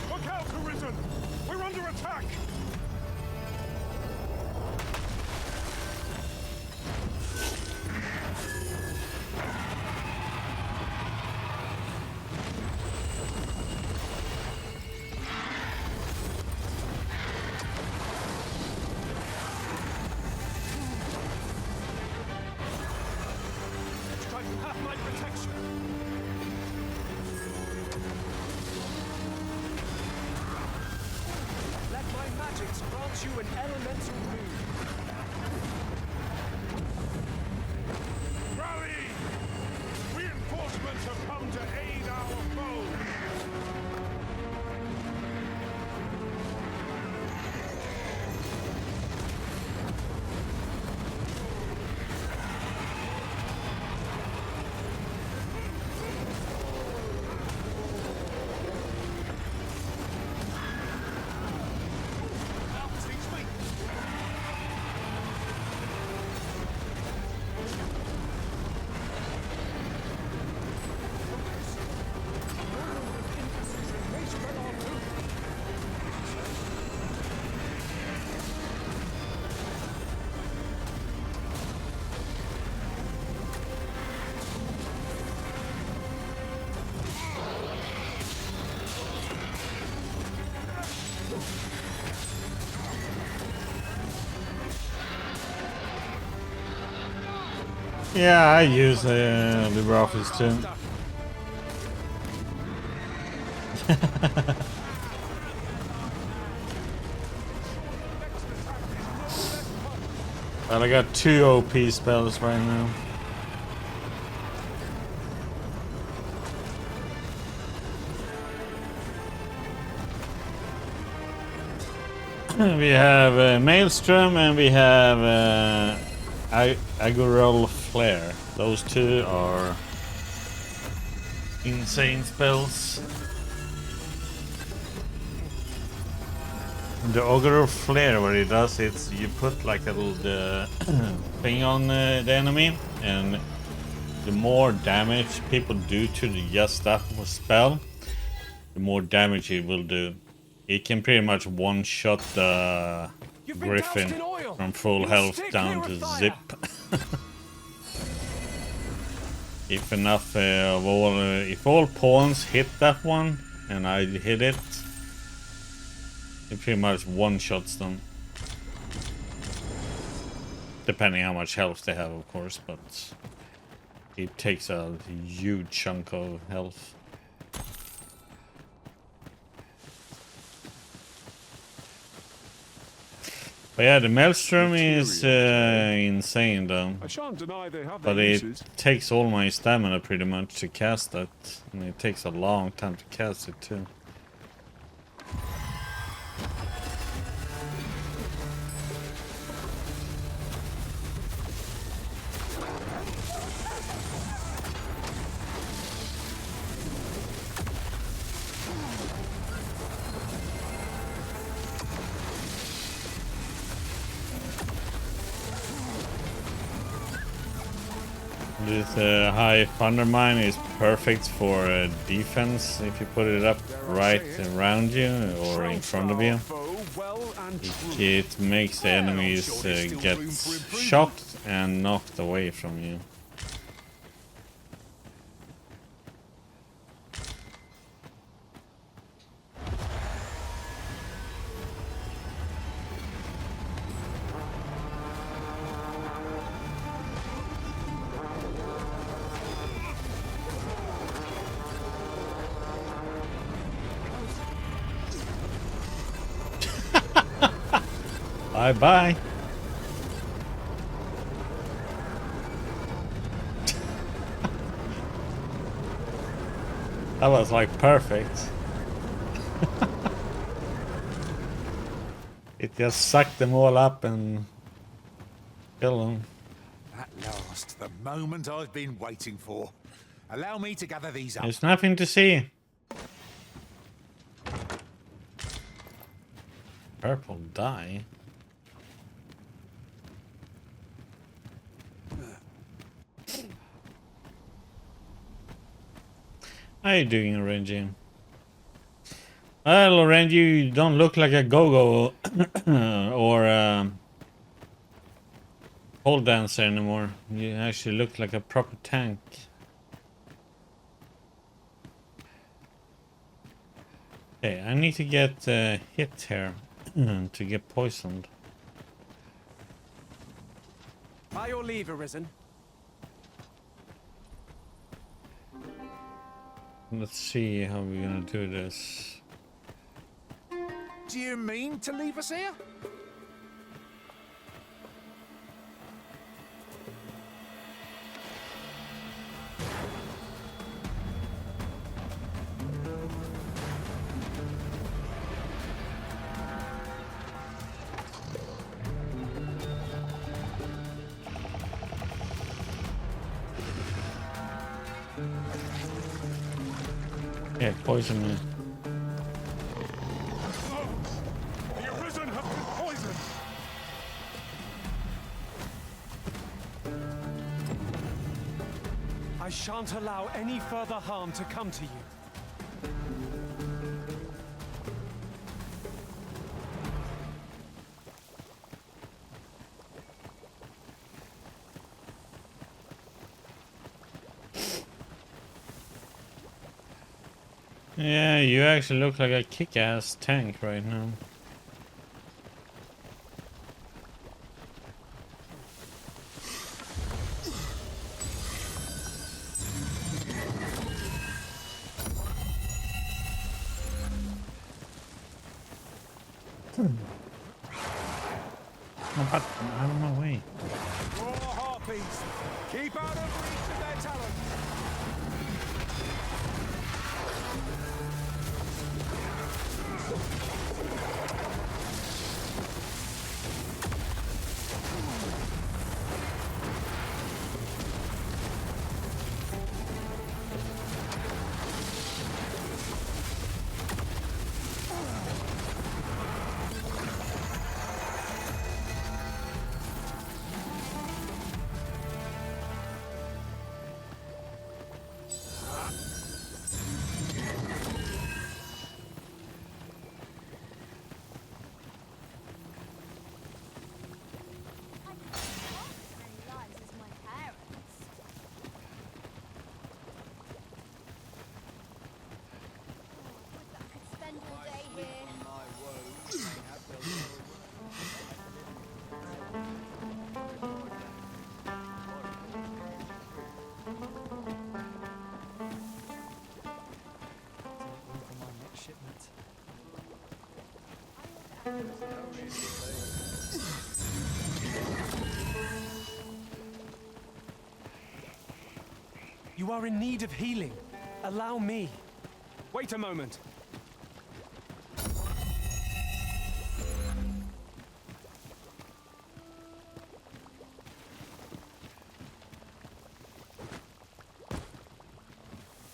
Look out, Arisen! We're under attack!
Strike have my protection. Let my magics grant you an elemental boon.
Rally! Reinforcements have come to aid our foes!
Yeah, I use LibreOffice too. Well, I got 2 OP spells right now. We have Maelstrom and we have Agorol Flare. Those 2 are insane spells. The Augural Flare, what it does, it's you put like a little thing on the enemy, and the more damage people do to just that spell, the more damage it will do. It can pretty much one-shot the Griffin from full health down to zip. If enough of all, if all pawns hit that one, and I hit it, it pretty much one-shots them. Depending how much health they have, of course, but it takes a huge chunk of health. But yeah, the Maelstrom is insane though.
I shan't deny they have
But
their
it
uses.
takes all my stamina pretty much to cast that. And it takes a long time to cast it too. This high thunder mine is perfect for defense if you put it up right around you or in front of you. It makes the enemies get shocked and knocked away from you. Bye-bye. That was like perfect. It just sucked them all up and killed them.
At last, the moment I've been waiting for. Allow me to gather these up.
There's nothing to see. Purple dye. How you doing, Renji? Well, Renji, you don't look like a go-go or pole dancer anymore. You actually look like a proper tank. Okay, I need to get hit here to get poisoned.
By your leave, Arisen.
Let's see how we're gonna do this.
Do you mean to leave us here?
Yeah, poison me.
The Arisen have been poisoned!
I shan't allow any further harm to come to you.
Yeah, you actually look like a kick-ass tank right now. Oh, but out of my way.
Raw harpies! Keep out of reach of their talent!
You are in need of healing. Allow me. Wait a moment.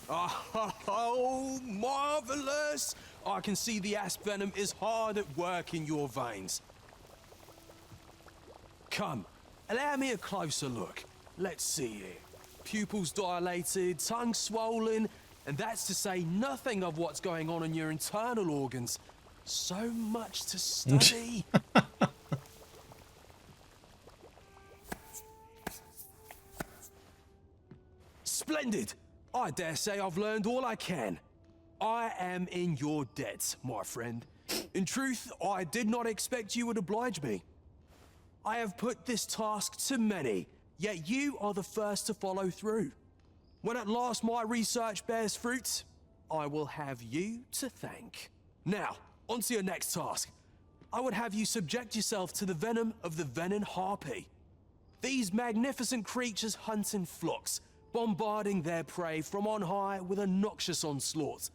Oh, marvelous! I can see the asp venom is hard at work in your veins. Come, allow me a closer look. Let's see it.
pupils dilated, tongue swollen, and that's to say nothing of what's going on in your internal organs. So much to study. Splendid! I dare say I've learned all I can. I am in your debt, my friend. In truth, I did not expect you would oblige me. I have put this task to many, yet you are the first to follow through. When at last my research bears fruit, I will have you to thank. Now, on to your next task. I would have you subject yourself to the venom of the venin harpy. These magnificent creatures hunt in flocks, bombarding their prey from on high with a noxious onslaught.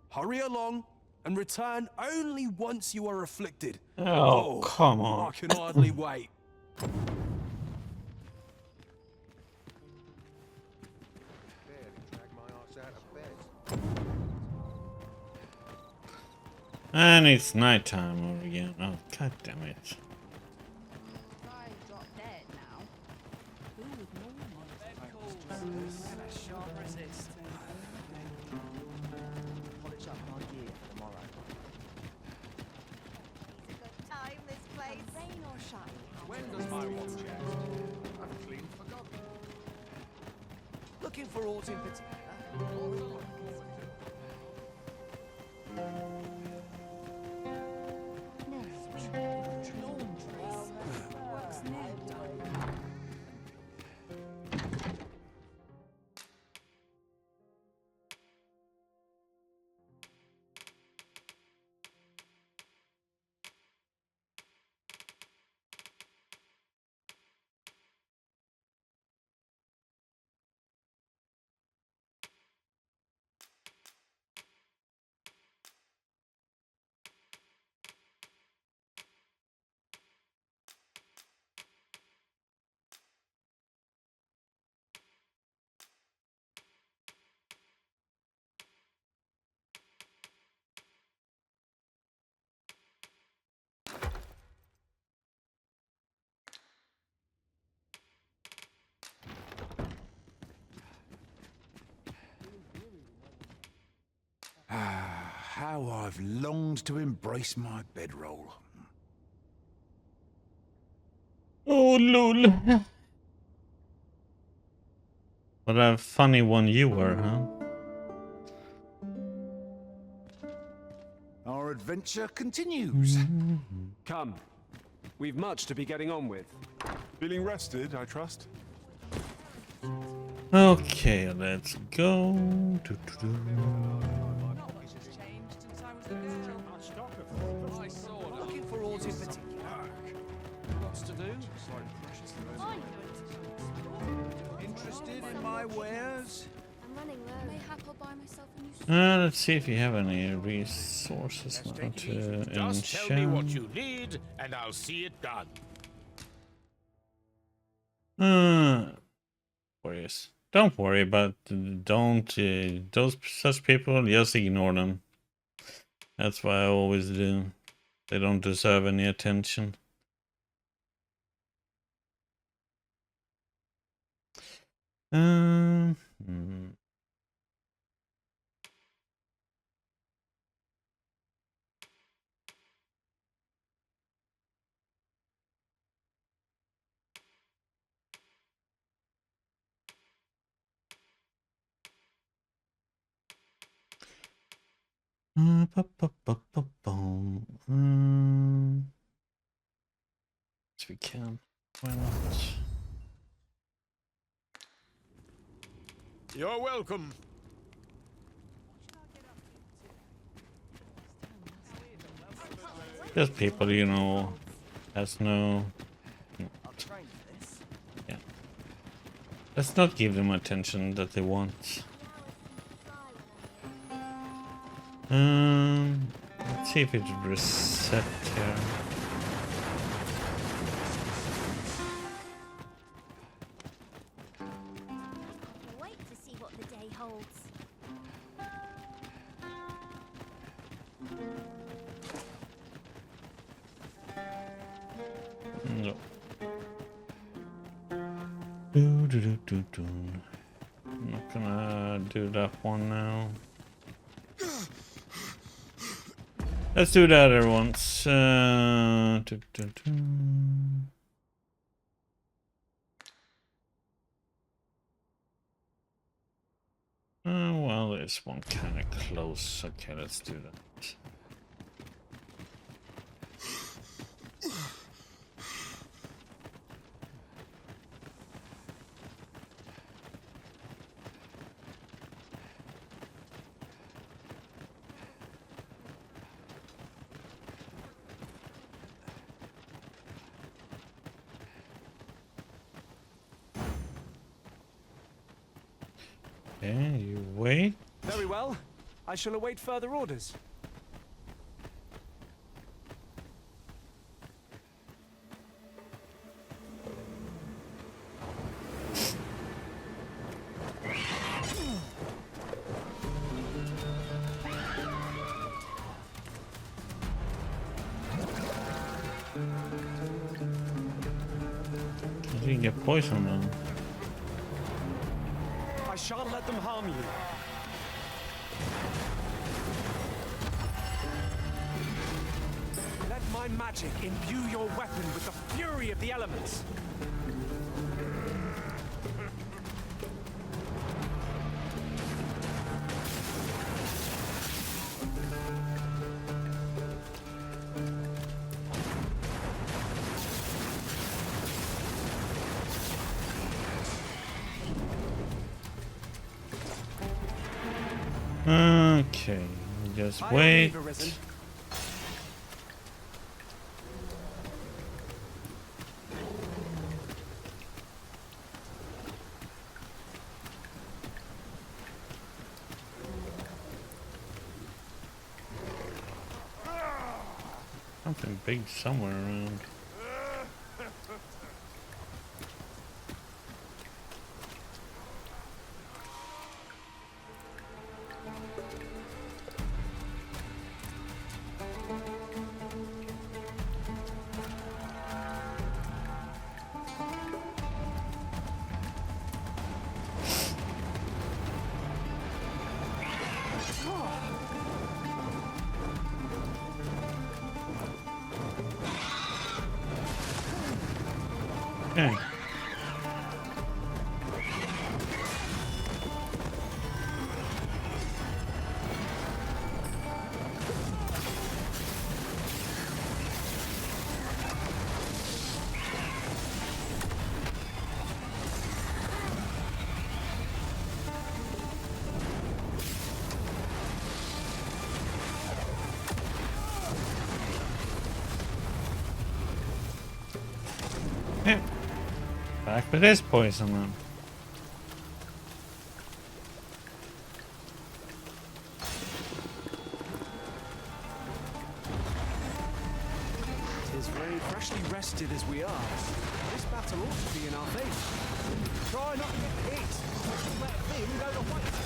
Hurry along and return only once you are afflicted.
Oh, come on.
I can hardly wait.
And it's nighttime over again. Oh, god damn it.
When does my watch end? I've clean forgotten.
Looking for aught in particular?
How I've longed to embrace my bedroll.
Oh, lol. What a funny one you were, huh?
Our adventure continues.
Come. We've much to be getting on with.
Feeling rested, I trust?
Okay, let's go.
Looking for aught in particular? Lots to do. Interested in my wares?
I'm running low. Mayhap I'll buy myself a new
Let's see if you have any resources now to
Just tell me what you need, and I'll see it done.
Worries. Don't worry, but don't those such people, just ignore them. That's what I always do. They don't deserve any attention. Hmm. Yes, we can. Why not?
You're welcome.
Just people, you know, has no. Yeah. Let's not give them attention that they want. Let's see if it reset here.
Wait to see what the day holds.
No. Do, do, do, do, do. I'm not gonna do that one now. Let's do the other ones. Well, this one kind of close. Okay, let's do that. Okay, you wait.
Very well. I shall await further orders.
You can get poisoned then.
I shan't let them harm you. Let my magic imbue your weapon with the fury of the elements.
Okay, just wait. Something big somewhere around. Okay. Yeah. Back with this poison then.
Tis very freshly rested as we are. This battle ought to be in our favor. Try not to get hit. Let him go to waste.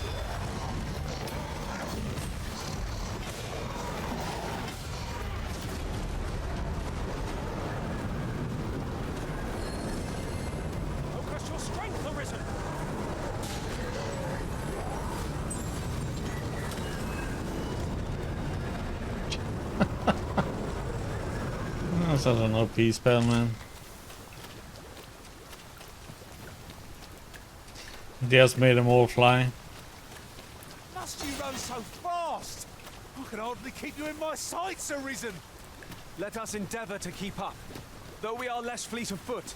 Focus your strength, Arisen.
That's such an OP spell, man. Just made them all fly.
Must you run so fast? I can hardly keep you in my sights, Arisen.
Let us endeavor to keep up, though we are less fleet of foot.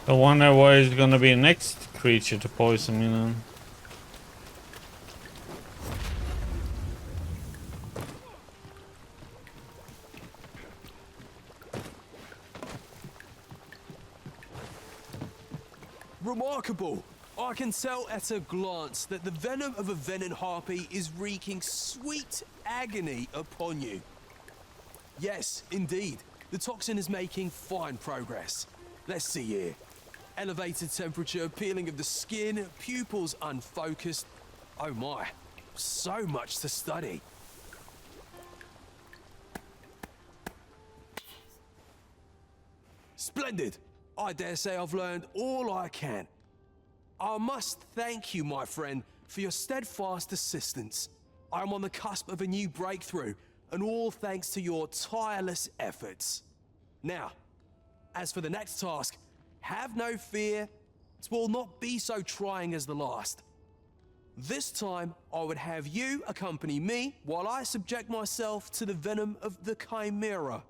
I wonder what is gonna be next creature to poison me then.
Remarkable! I can tell at a glance that the venom of a venom harpy is wreaking sweet agony upon you. Yes, indeed. The toxin is making fine progress. Let's see here. Elevated temperature, peeling of the skin, pupils unfocused. Oh my, so much to study. Splendid! I dare say I've learned all I can. I must thank you, my friend, for your steadfast assistance. I am on the cusp of a new breakthrough, and all thanks to your tireless efforts. Now, as for the next task, have no fear. It will not be so trying as the last. This time, I would have you accompany me while I subject myself to the venom of the Chimera.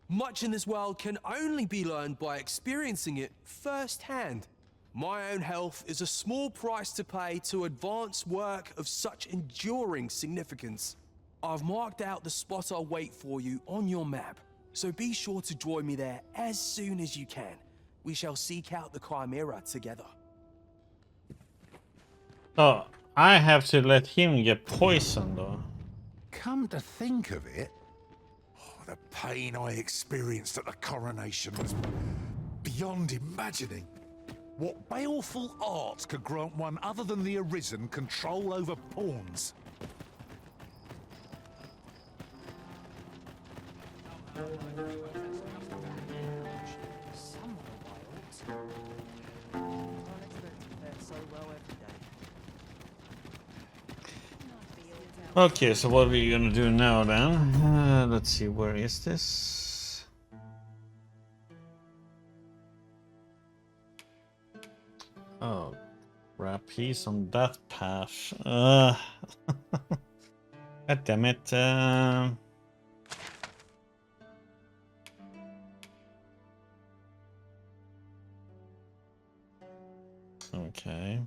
Much in this world can only be learned by experiencing it firsthand. My own health is a small price to pay to advance work of such enduring significance. I've marked out the spot I'll wait for you on your map, so be sure to join me there as soon as you can. We shall seek out the Chimera together.
Oh, I have to let him get poisoned, though.
Come to think of it, the pain I experienced at the coronation was beyond imagining. What baleful art could grant one other than the Arisen control over pawns?
Okay, so what are we gonna do now then? Let's see, where is this? Oh, crap, he's on that path. God damn it. Okay.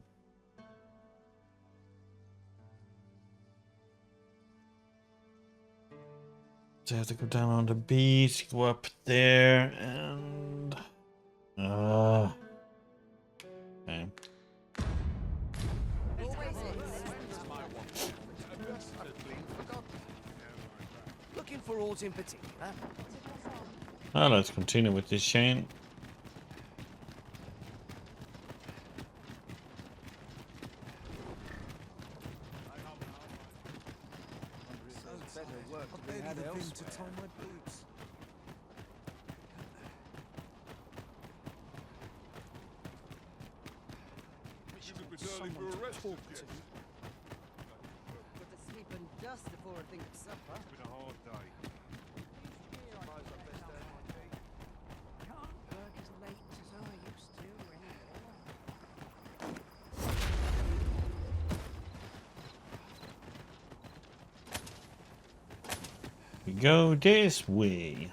So I have to go down on the beach, go up there, and okay.
Looking for aught in particular?
Well, let's continue with this chain.
To tie my boots.
Someone to talk to.
Put to sleep and dust before I think of supper.
It's been a hard day.
Can't work as late as I used to anymore.
We go this way.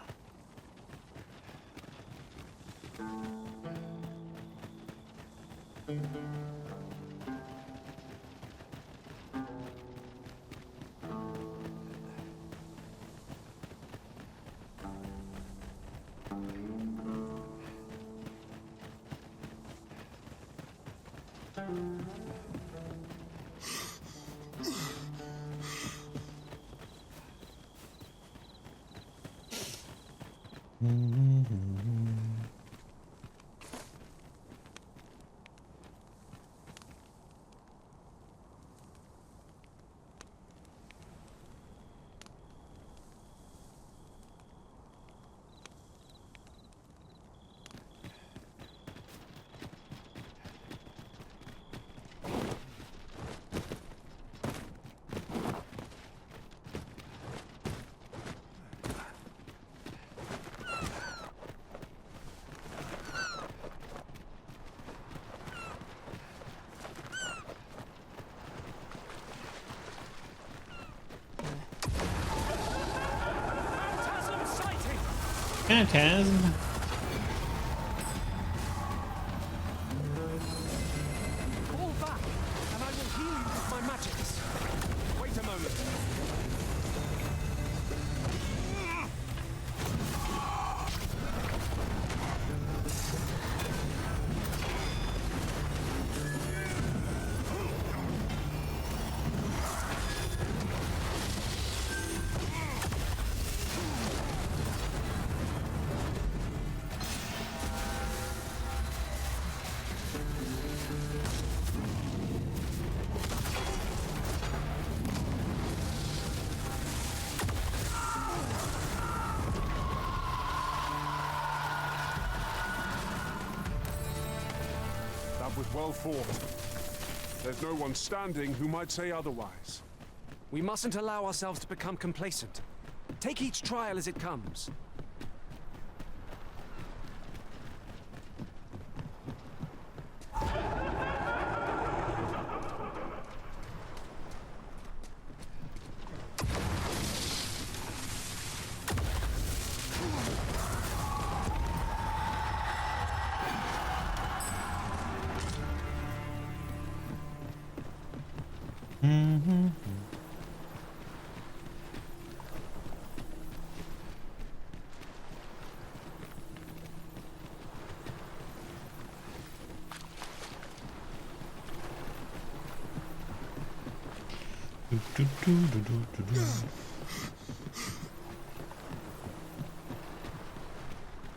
Phantasm.
Fall back, and I will heal you with my magics. Wait a moment.
was well fought. There's no one standing who might say otherwise.
We mustn't allow ourselves to become complacent. Take each trial as it comes.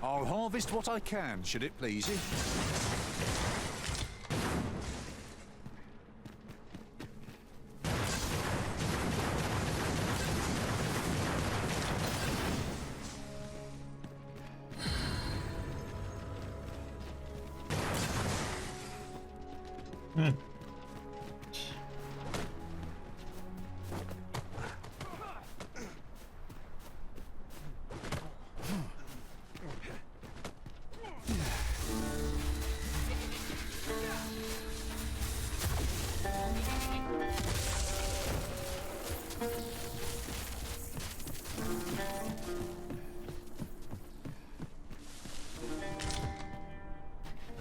I'll harvest what I can, should it please you.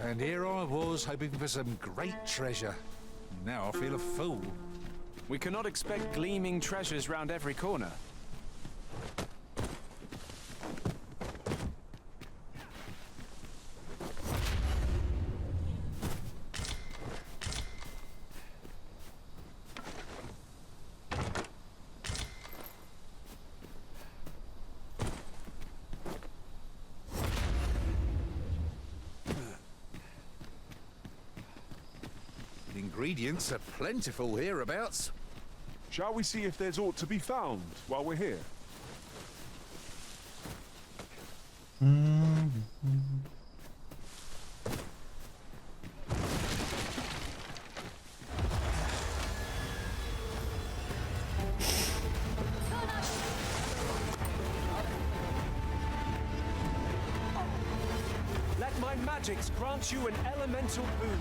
And here I was, hoping for some great treasure. Now I feel a fool.
We cannot expect gleaming treasures round every corner.
Ingredients are plentiful hereabouts.
Shall we see if there's aught to be found while we're here?
Let my magics grant you an elemental boon.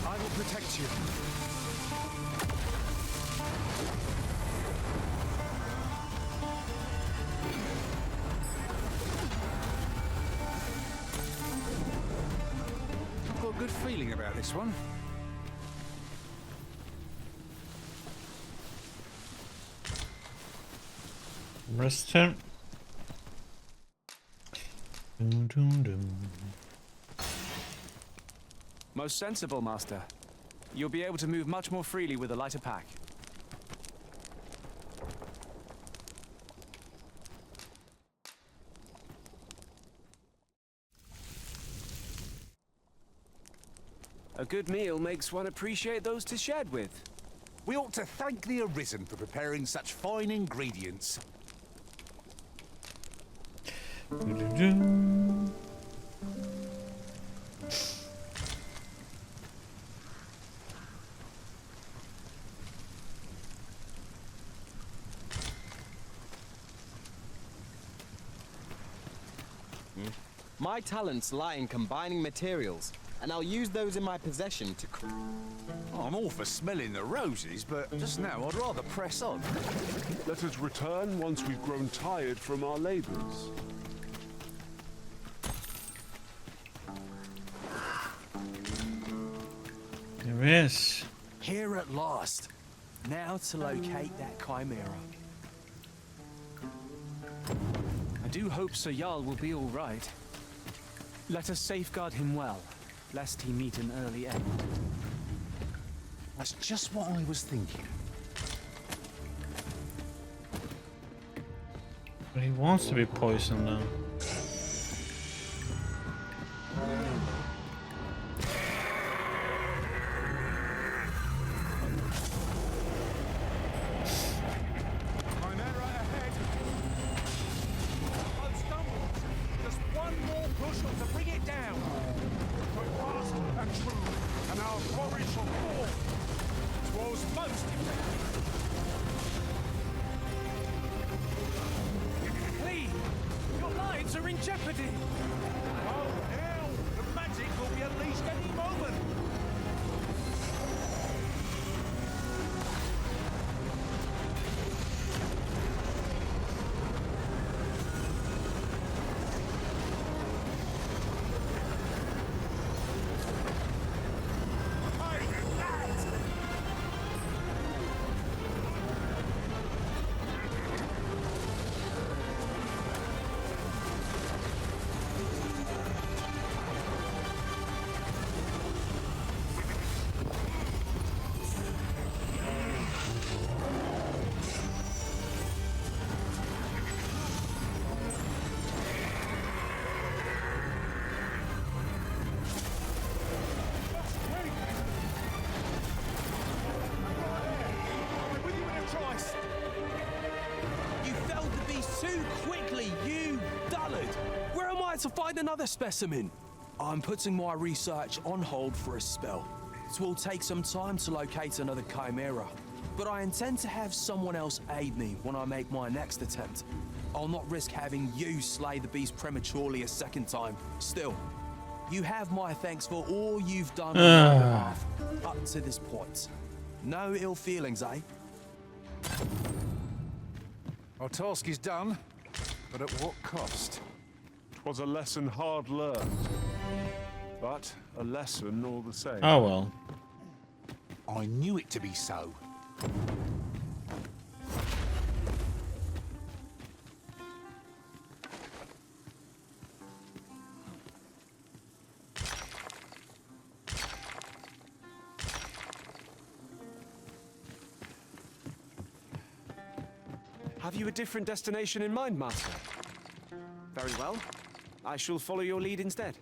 I will protect you.
I've got a good feeling about this one.
Rest him. Dum, dum, dum.
Most sensible, Master. You'll be able to move much more freely with a lighter pack. A good meal makes one appreciate those to shed with.
We ought to thank the Arisen for preparing such fine ingredients.
Do-do-do.
My talents lie in combining materials, and I'll use those in my possession to...
I'm all for smelling the roses, but just now I'd rather press on.
Let us return once we've grown tired from our labors.
There is.
Here at last. Now to locate that chimera.
I do hope Sir Jarl will be all right. Let us safeguard him well.
lest he meet an early end.
That's just what I was thinking.
But he wants to be poisoned now.
Please, your lives are in jeopardy.
Oh, hell! The magic will be unleashed any moment!
You felled the beast too quickly, you dullard! Where am I to find another specimen? I'm putting my research on hold for a spell. It will take some time to locate another chimera, but I intend to have someone else aid me when I make my next attempt. I'll not risk having you slay the beast prematurely a second time. Still, you have my thanks for all you've done on my behalf up to this point. No ill feelings, eh?
Our task is done, but at what cost?
'Twas a lesson hard learned, but a lesson all the same.
Oh well.
I knew it to be so.
Have you a different destination in mind, Master? Very well. I shall follow your lead instead.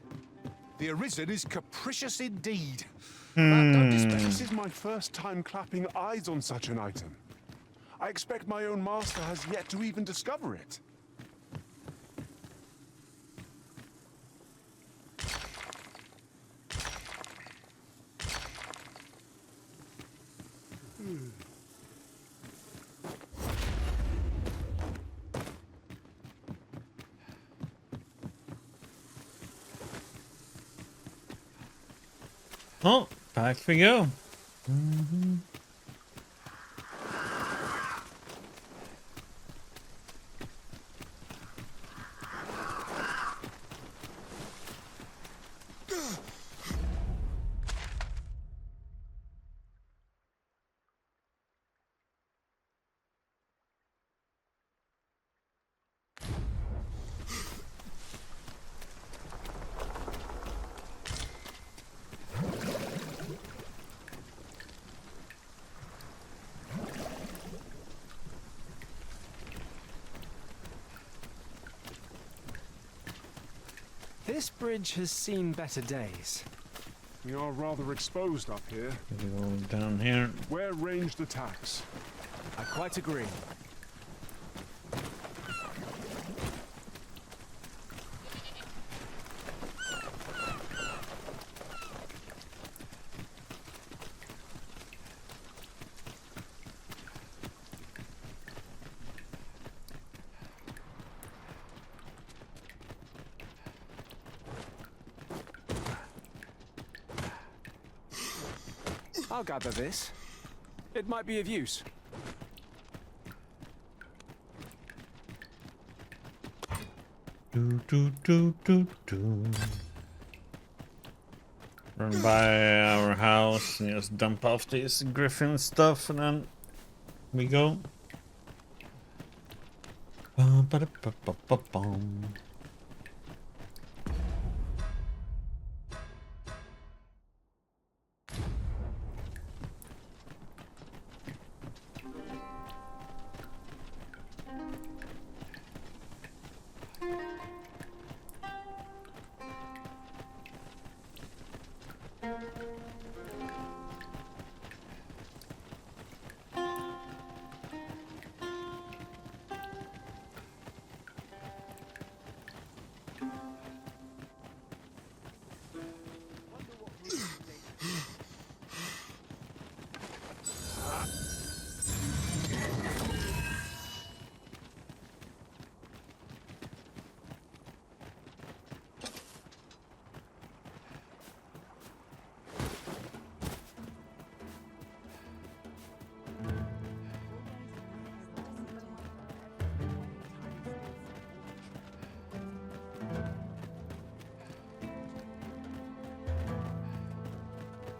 The Arisen is capricious indeed.
Don't despair. This is my first time clapping eyes on such an item. I expect my own master has yet to even discover it.
Oh, back we go.
This bridge has seen better days.
We are rather exposed up here.
Go down here.
Where ranged attacks?
I quite agree. I'll gather this. It might be of use.
Run by our house and just dump off this griffin stuff and then we go.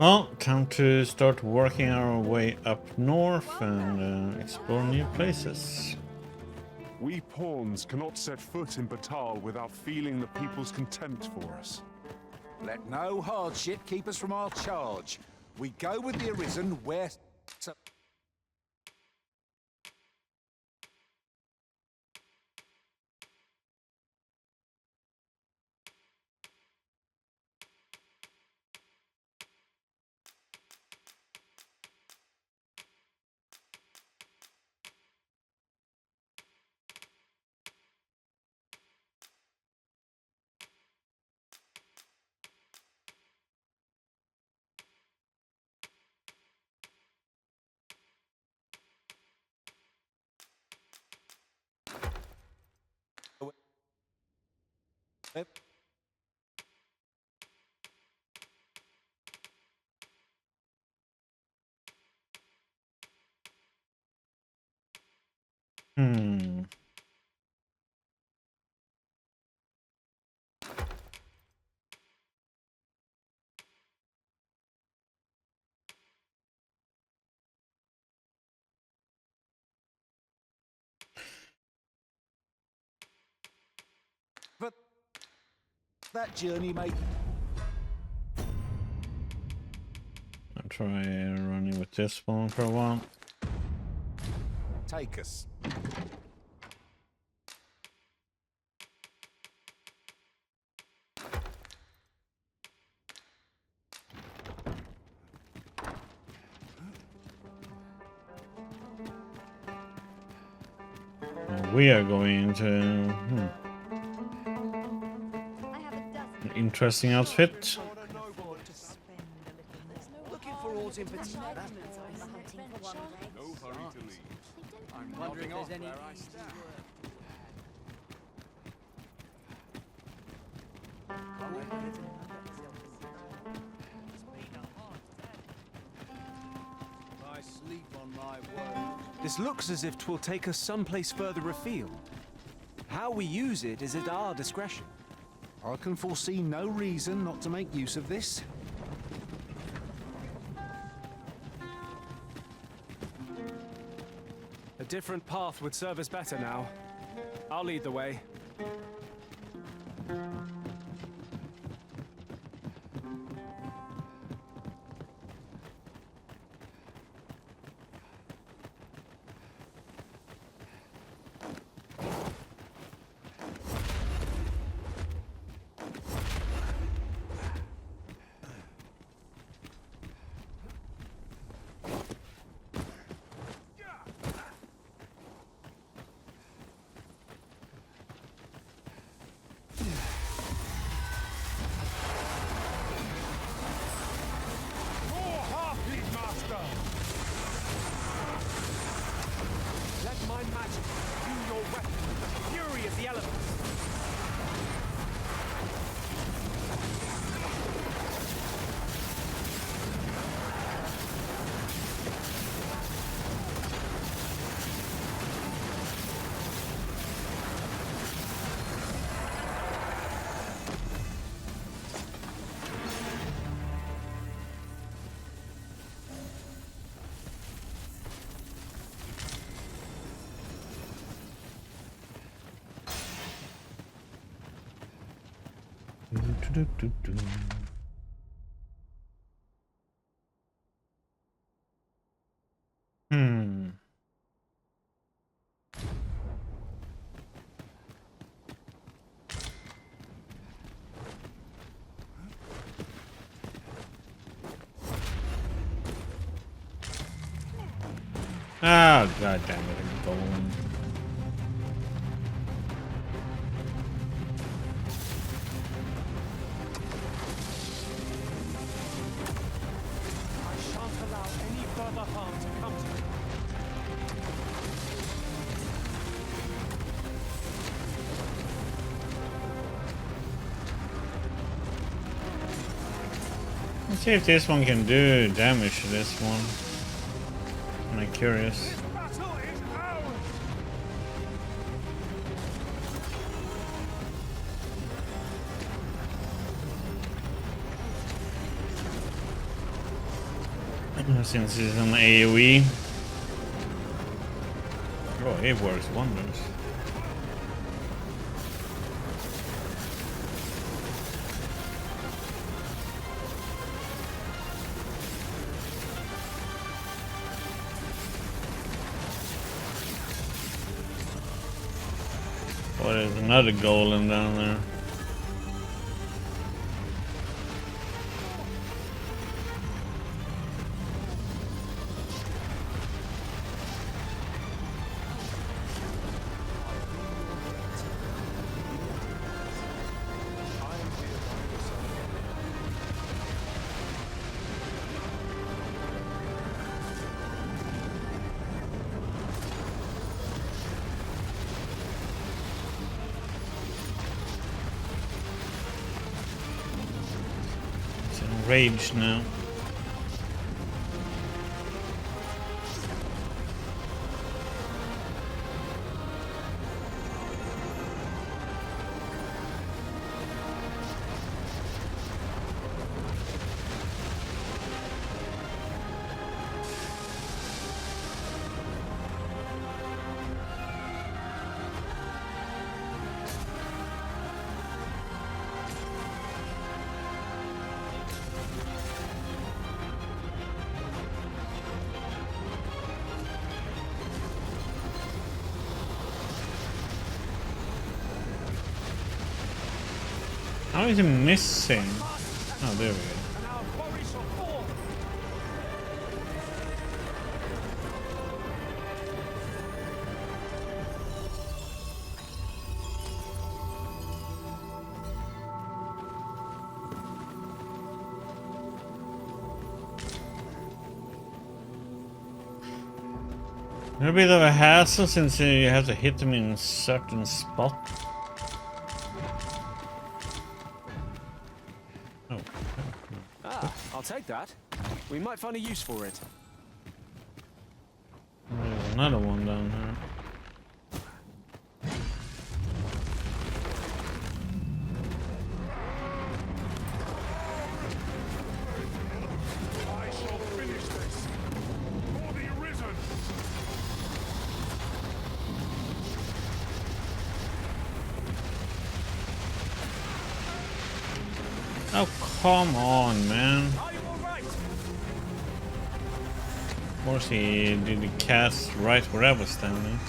Well, time to start working our way up north and explore new places.
We pawns cannot set foot in Batal without feeling the people's contempt for us.
Let no hardship keep us from our charge. We go with the Arisen where... But that journey may...
I'll try running with this one for a while.
Take us.
We are going to an interesting outfit.
Looking for odds in particular.
No hurry to leave. I'm
wondering if
off
there's any
where I stand.
I sleep on my word. This looks as if 'twill take us someplace further afield. How we use it is at our discretion.
I can foresee no reason not to make use of this.
A different path would serve us better now. I'll lead the way. Let my magic imbue your weapon with the fury of the elements.
Ah, god damn it, I'm going.
I shan't allow any further harm to come to you.
Let's see if this one can do damage to this one. I'm curious. Since it's an AoE. Oh, it works wonders. Oh, there's another golem down there. Rage now. How is he missing? Oh, there we go. A bit of a hassle since you have to hit them in a certain spot. Oh.
Ah, I'll take that. We might find a use for it.
There's another one down here.
I shall finish this for the Arisen.
Oh, come on, man. Of course he did the cast right where I was standing.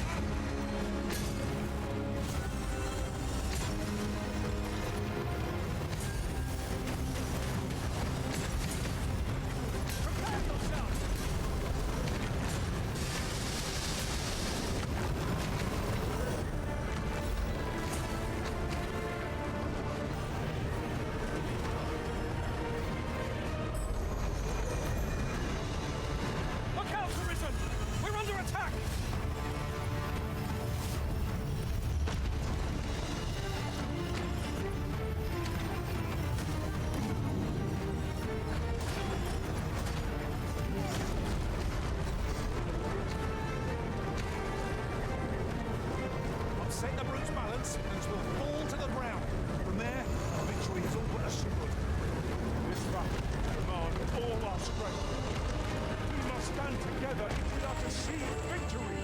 Upset the brute's balance and it will fall to the ground. From there, victory is all but assured.
This battle demands all our strength. We must stand together if we are to see victory.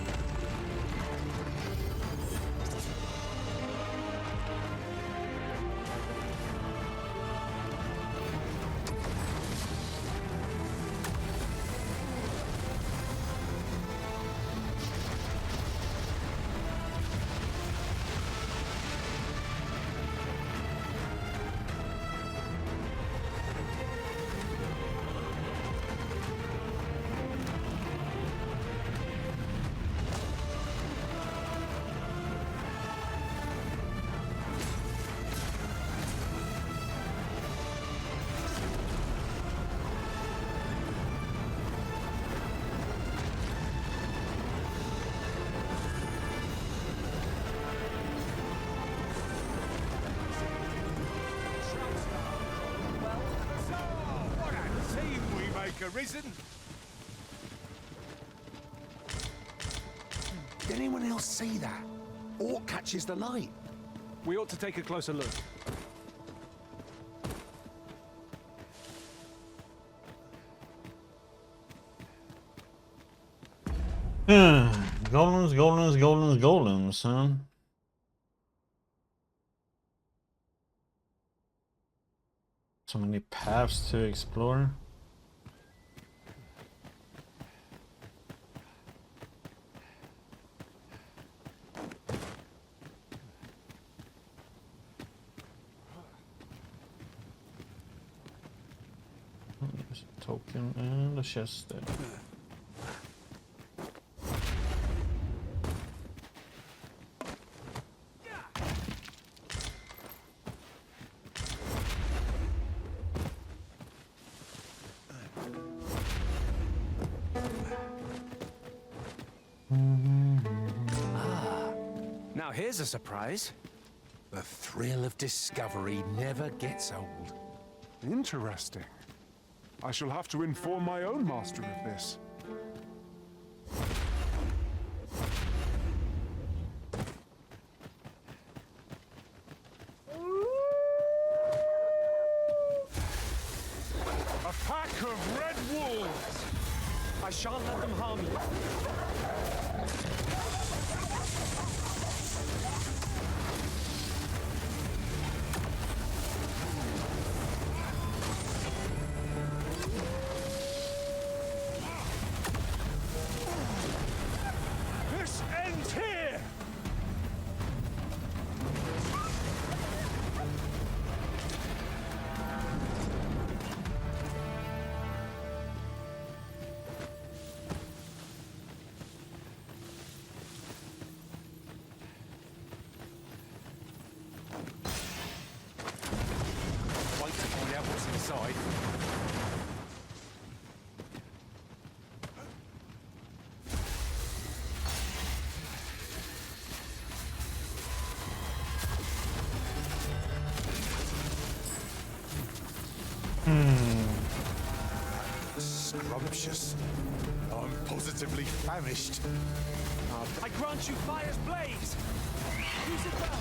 What a team we make, Arisen!
Did anyone else see that? Orc catches the light.
We ought to take a closer look.
Golems, huh? So many paths to explore. There's a token and a chest there.
Now here's a surprise.
The thrill of discovery never gets old.
Interesting. I shall have to inform my own master of this. A pack of red wolves!
I shan't let them harm you.
This ends here!
Wait to find out what's inside.
Scrumptious. I'm positively famished.
I grant you fire's blaze! Use it well!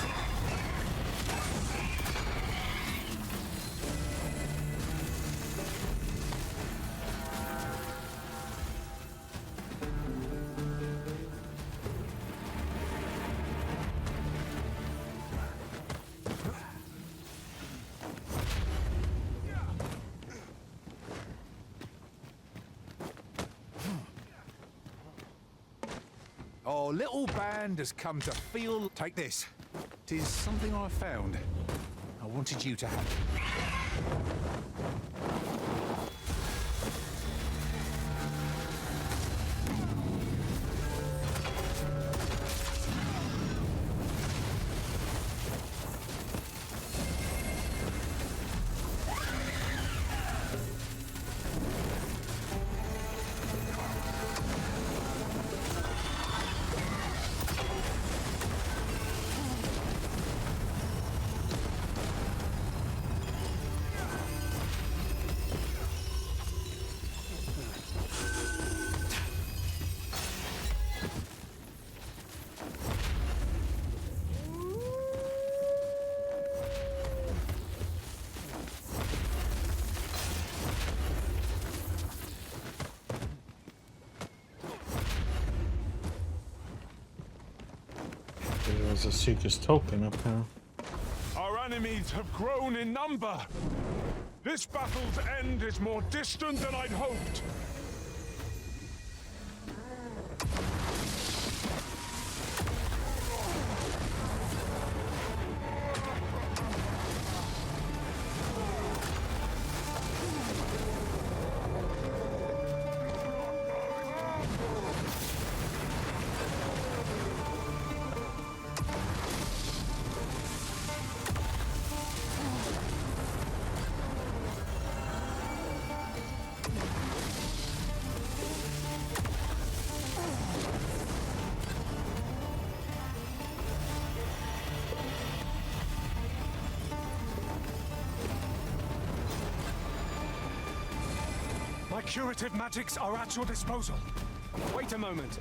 Our little band has come to feel... Take this. 'Tis something I found. I wanted you to have it.
There was a Seeker's token up here.
Our enemies have grown in number. This battle's end is more distant than I'd hoped.
My curative magics are at your disposal. Wait a moment.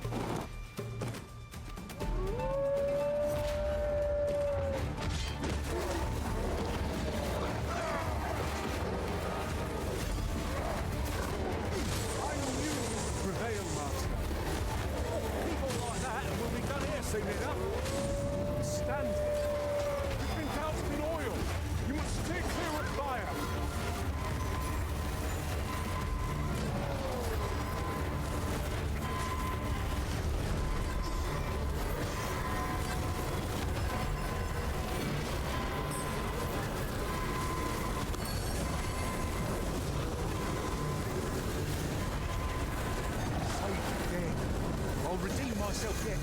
I knew you would prevail, Master.
myself yet.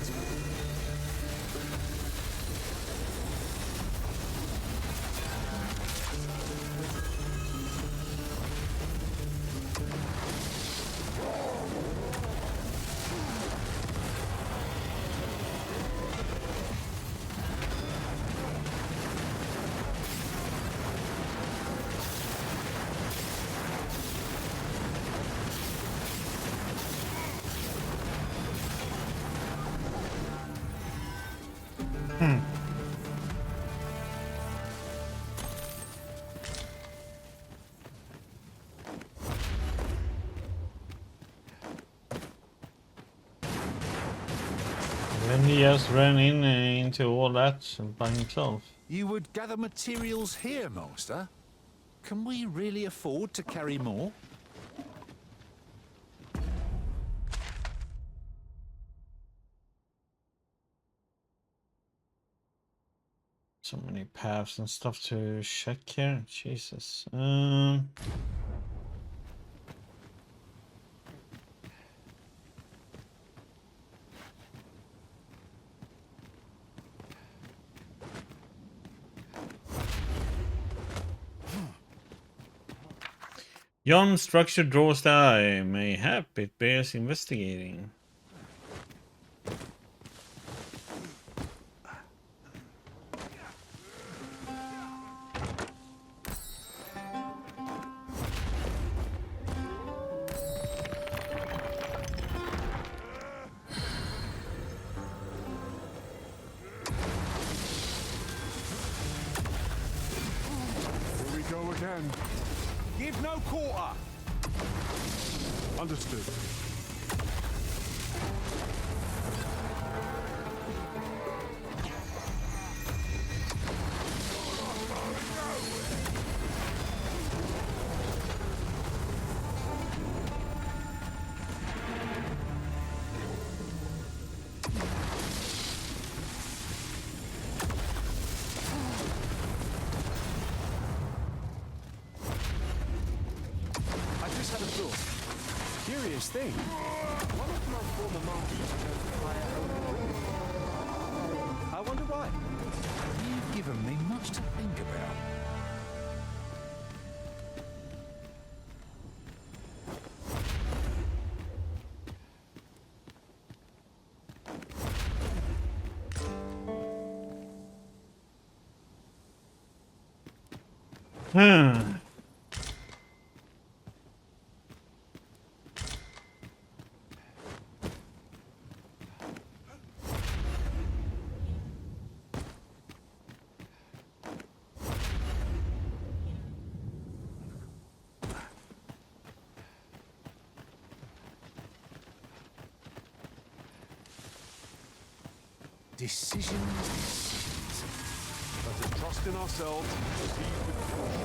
Then he just ran into all that by himself.
You would gather materials here, Master? Can we really afford to carry more?
So many paths and stuff to check here. Jesus. Yon structure draws the eye. Mayhap it bears investigating.
Here we go again.
Give no quarter.
Understood.
I just had a thought. Curious thing. One of my former masters chose to hire only. I wonder why.
You've given me much to think about. Decisions.
Let us trust in ourselves and proceed with caution.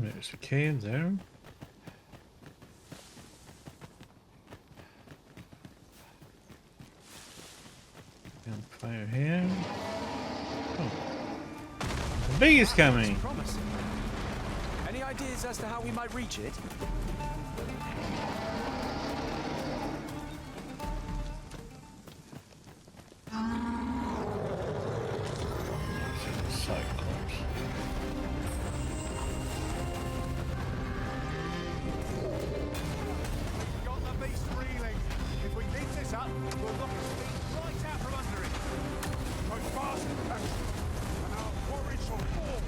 There's a cave there. Campfire here. Oh. The bee is coming.
Promising. Any ideas as to how we might reach it?
Cyclops.
Got the beast reeling. If we keep this up, we'll knock his feet right out from under it. Go fast and passion, and our quarry shall fall.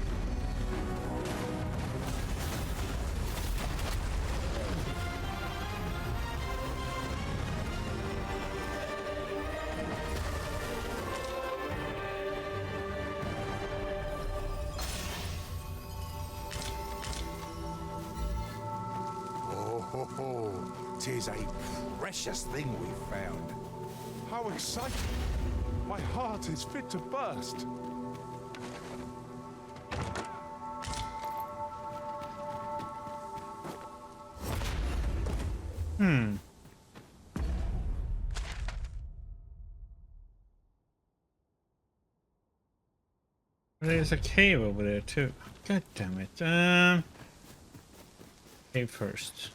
is a precious thing we've found.
How exciting! My heart is fit to burst.
There's a cave over there too. God damn it. Cave first.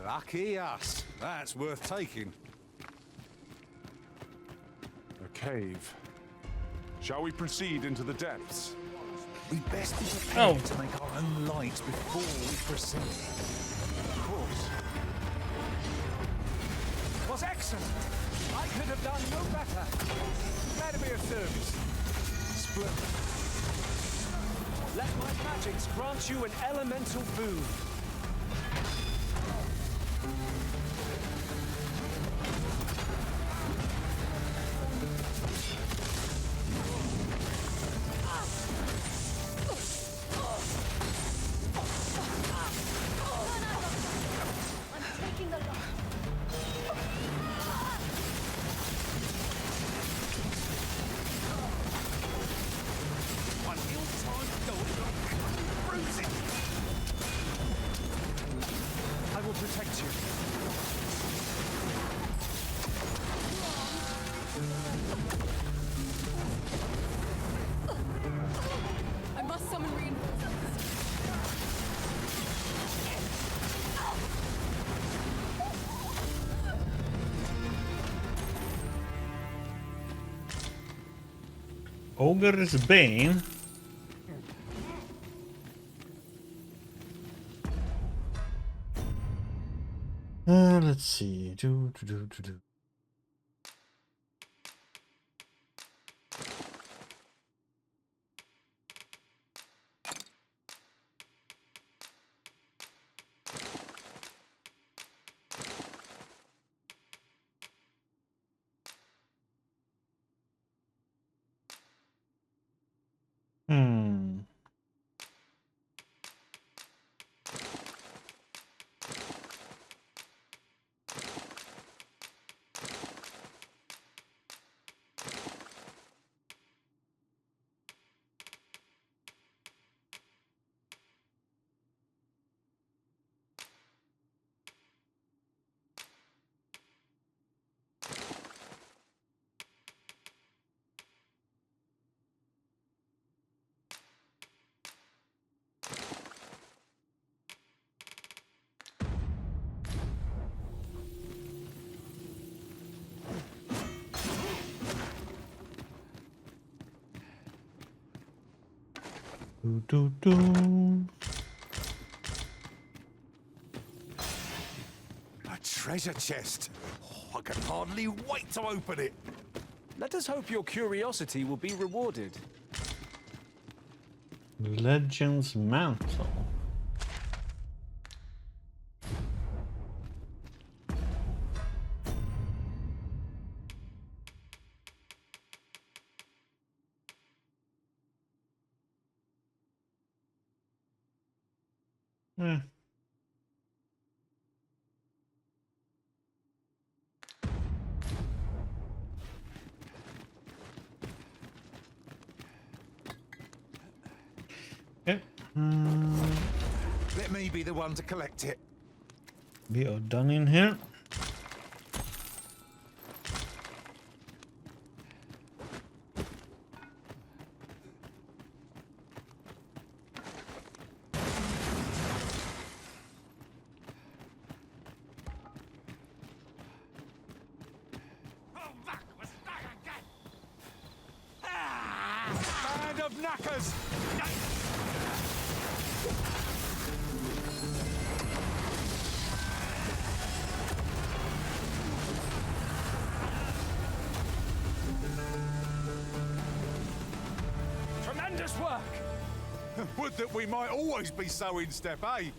Lucky us. That's worth taking.
A cave. Shall we proceed into the depths?
We best be prepared to make our own light before we proceed.
Of course.
Was excellent. I could have done no better. Glad to be of service. Splendid. Let my magics grant you an elemental boon. I will protect you.
I must summon reinforcements.
Ogre's Bane. Let's see. Do.
A treasure chest. Oh, I can hardly wait to open it.
Let us hope your curiosity will be rewarded.
Legends Mantle. Okay.
Let me be the one to collect it.
We are done in here.
Band of knackers!
Tremendous work!
Would that we might always be so in step, eh?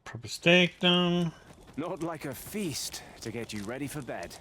Proper steak done.
Not like a feast to get you ready for bed.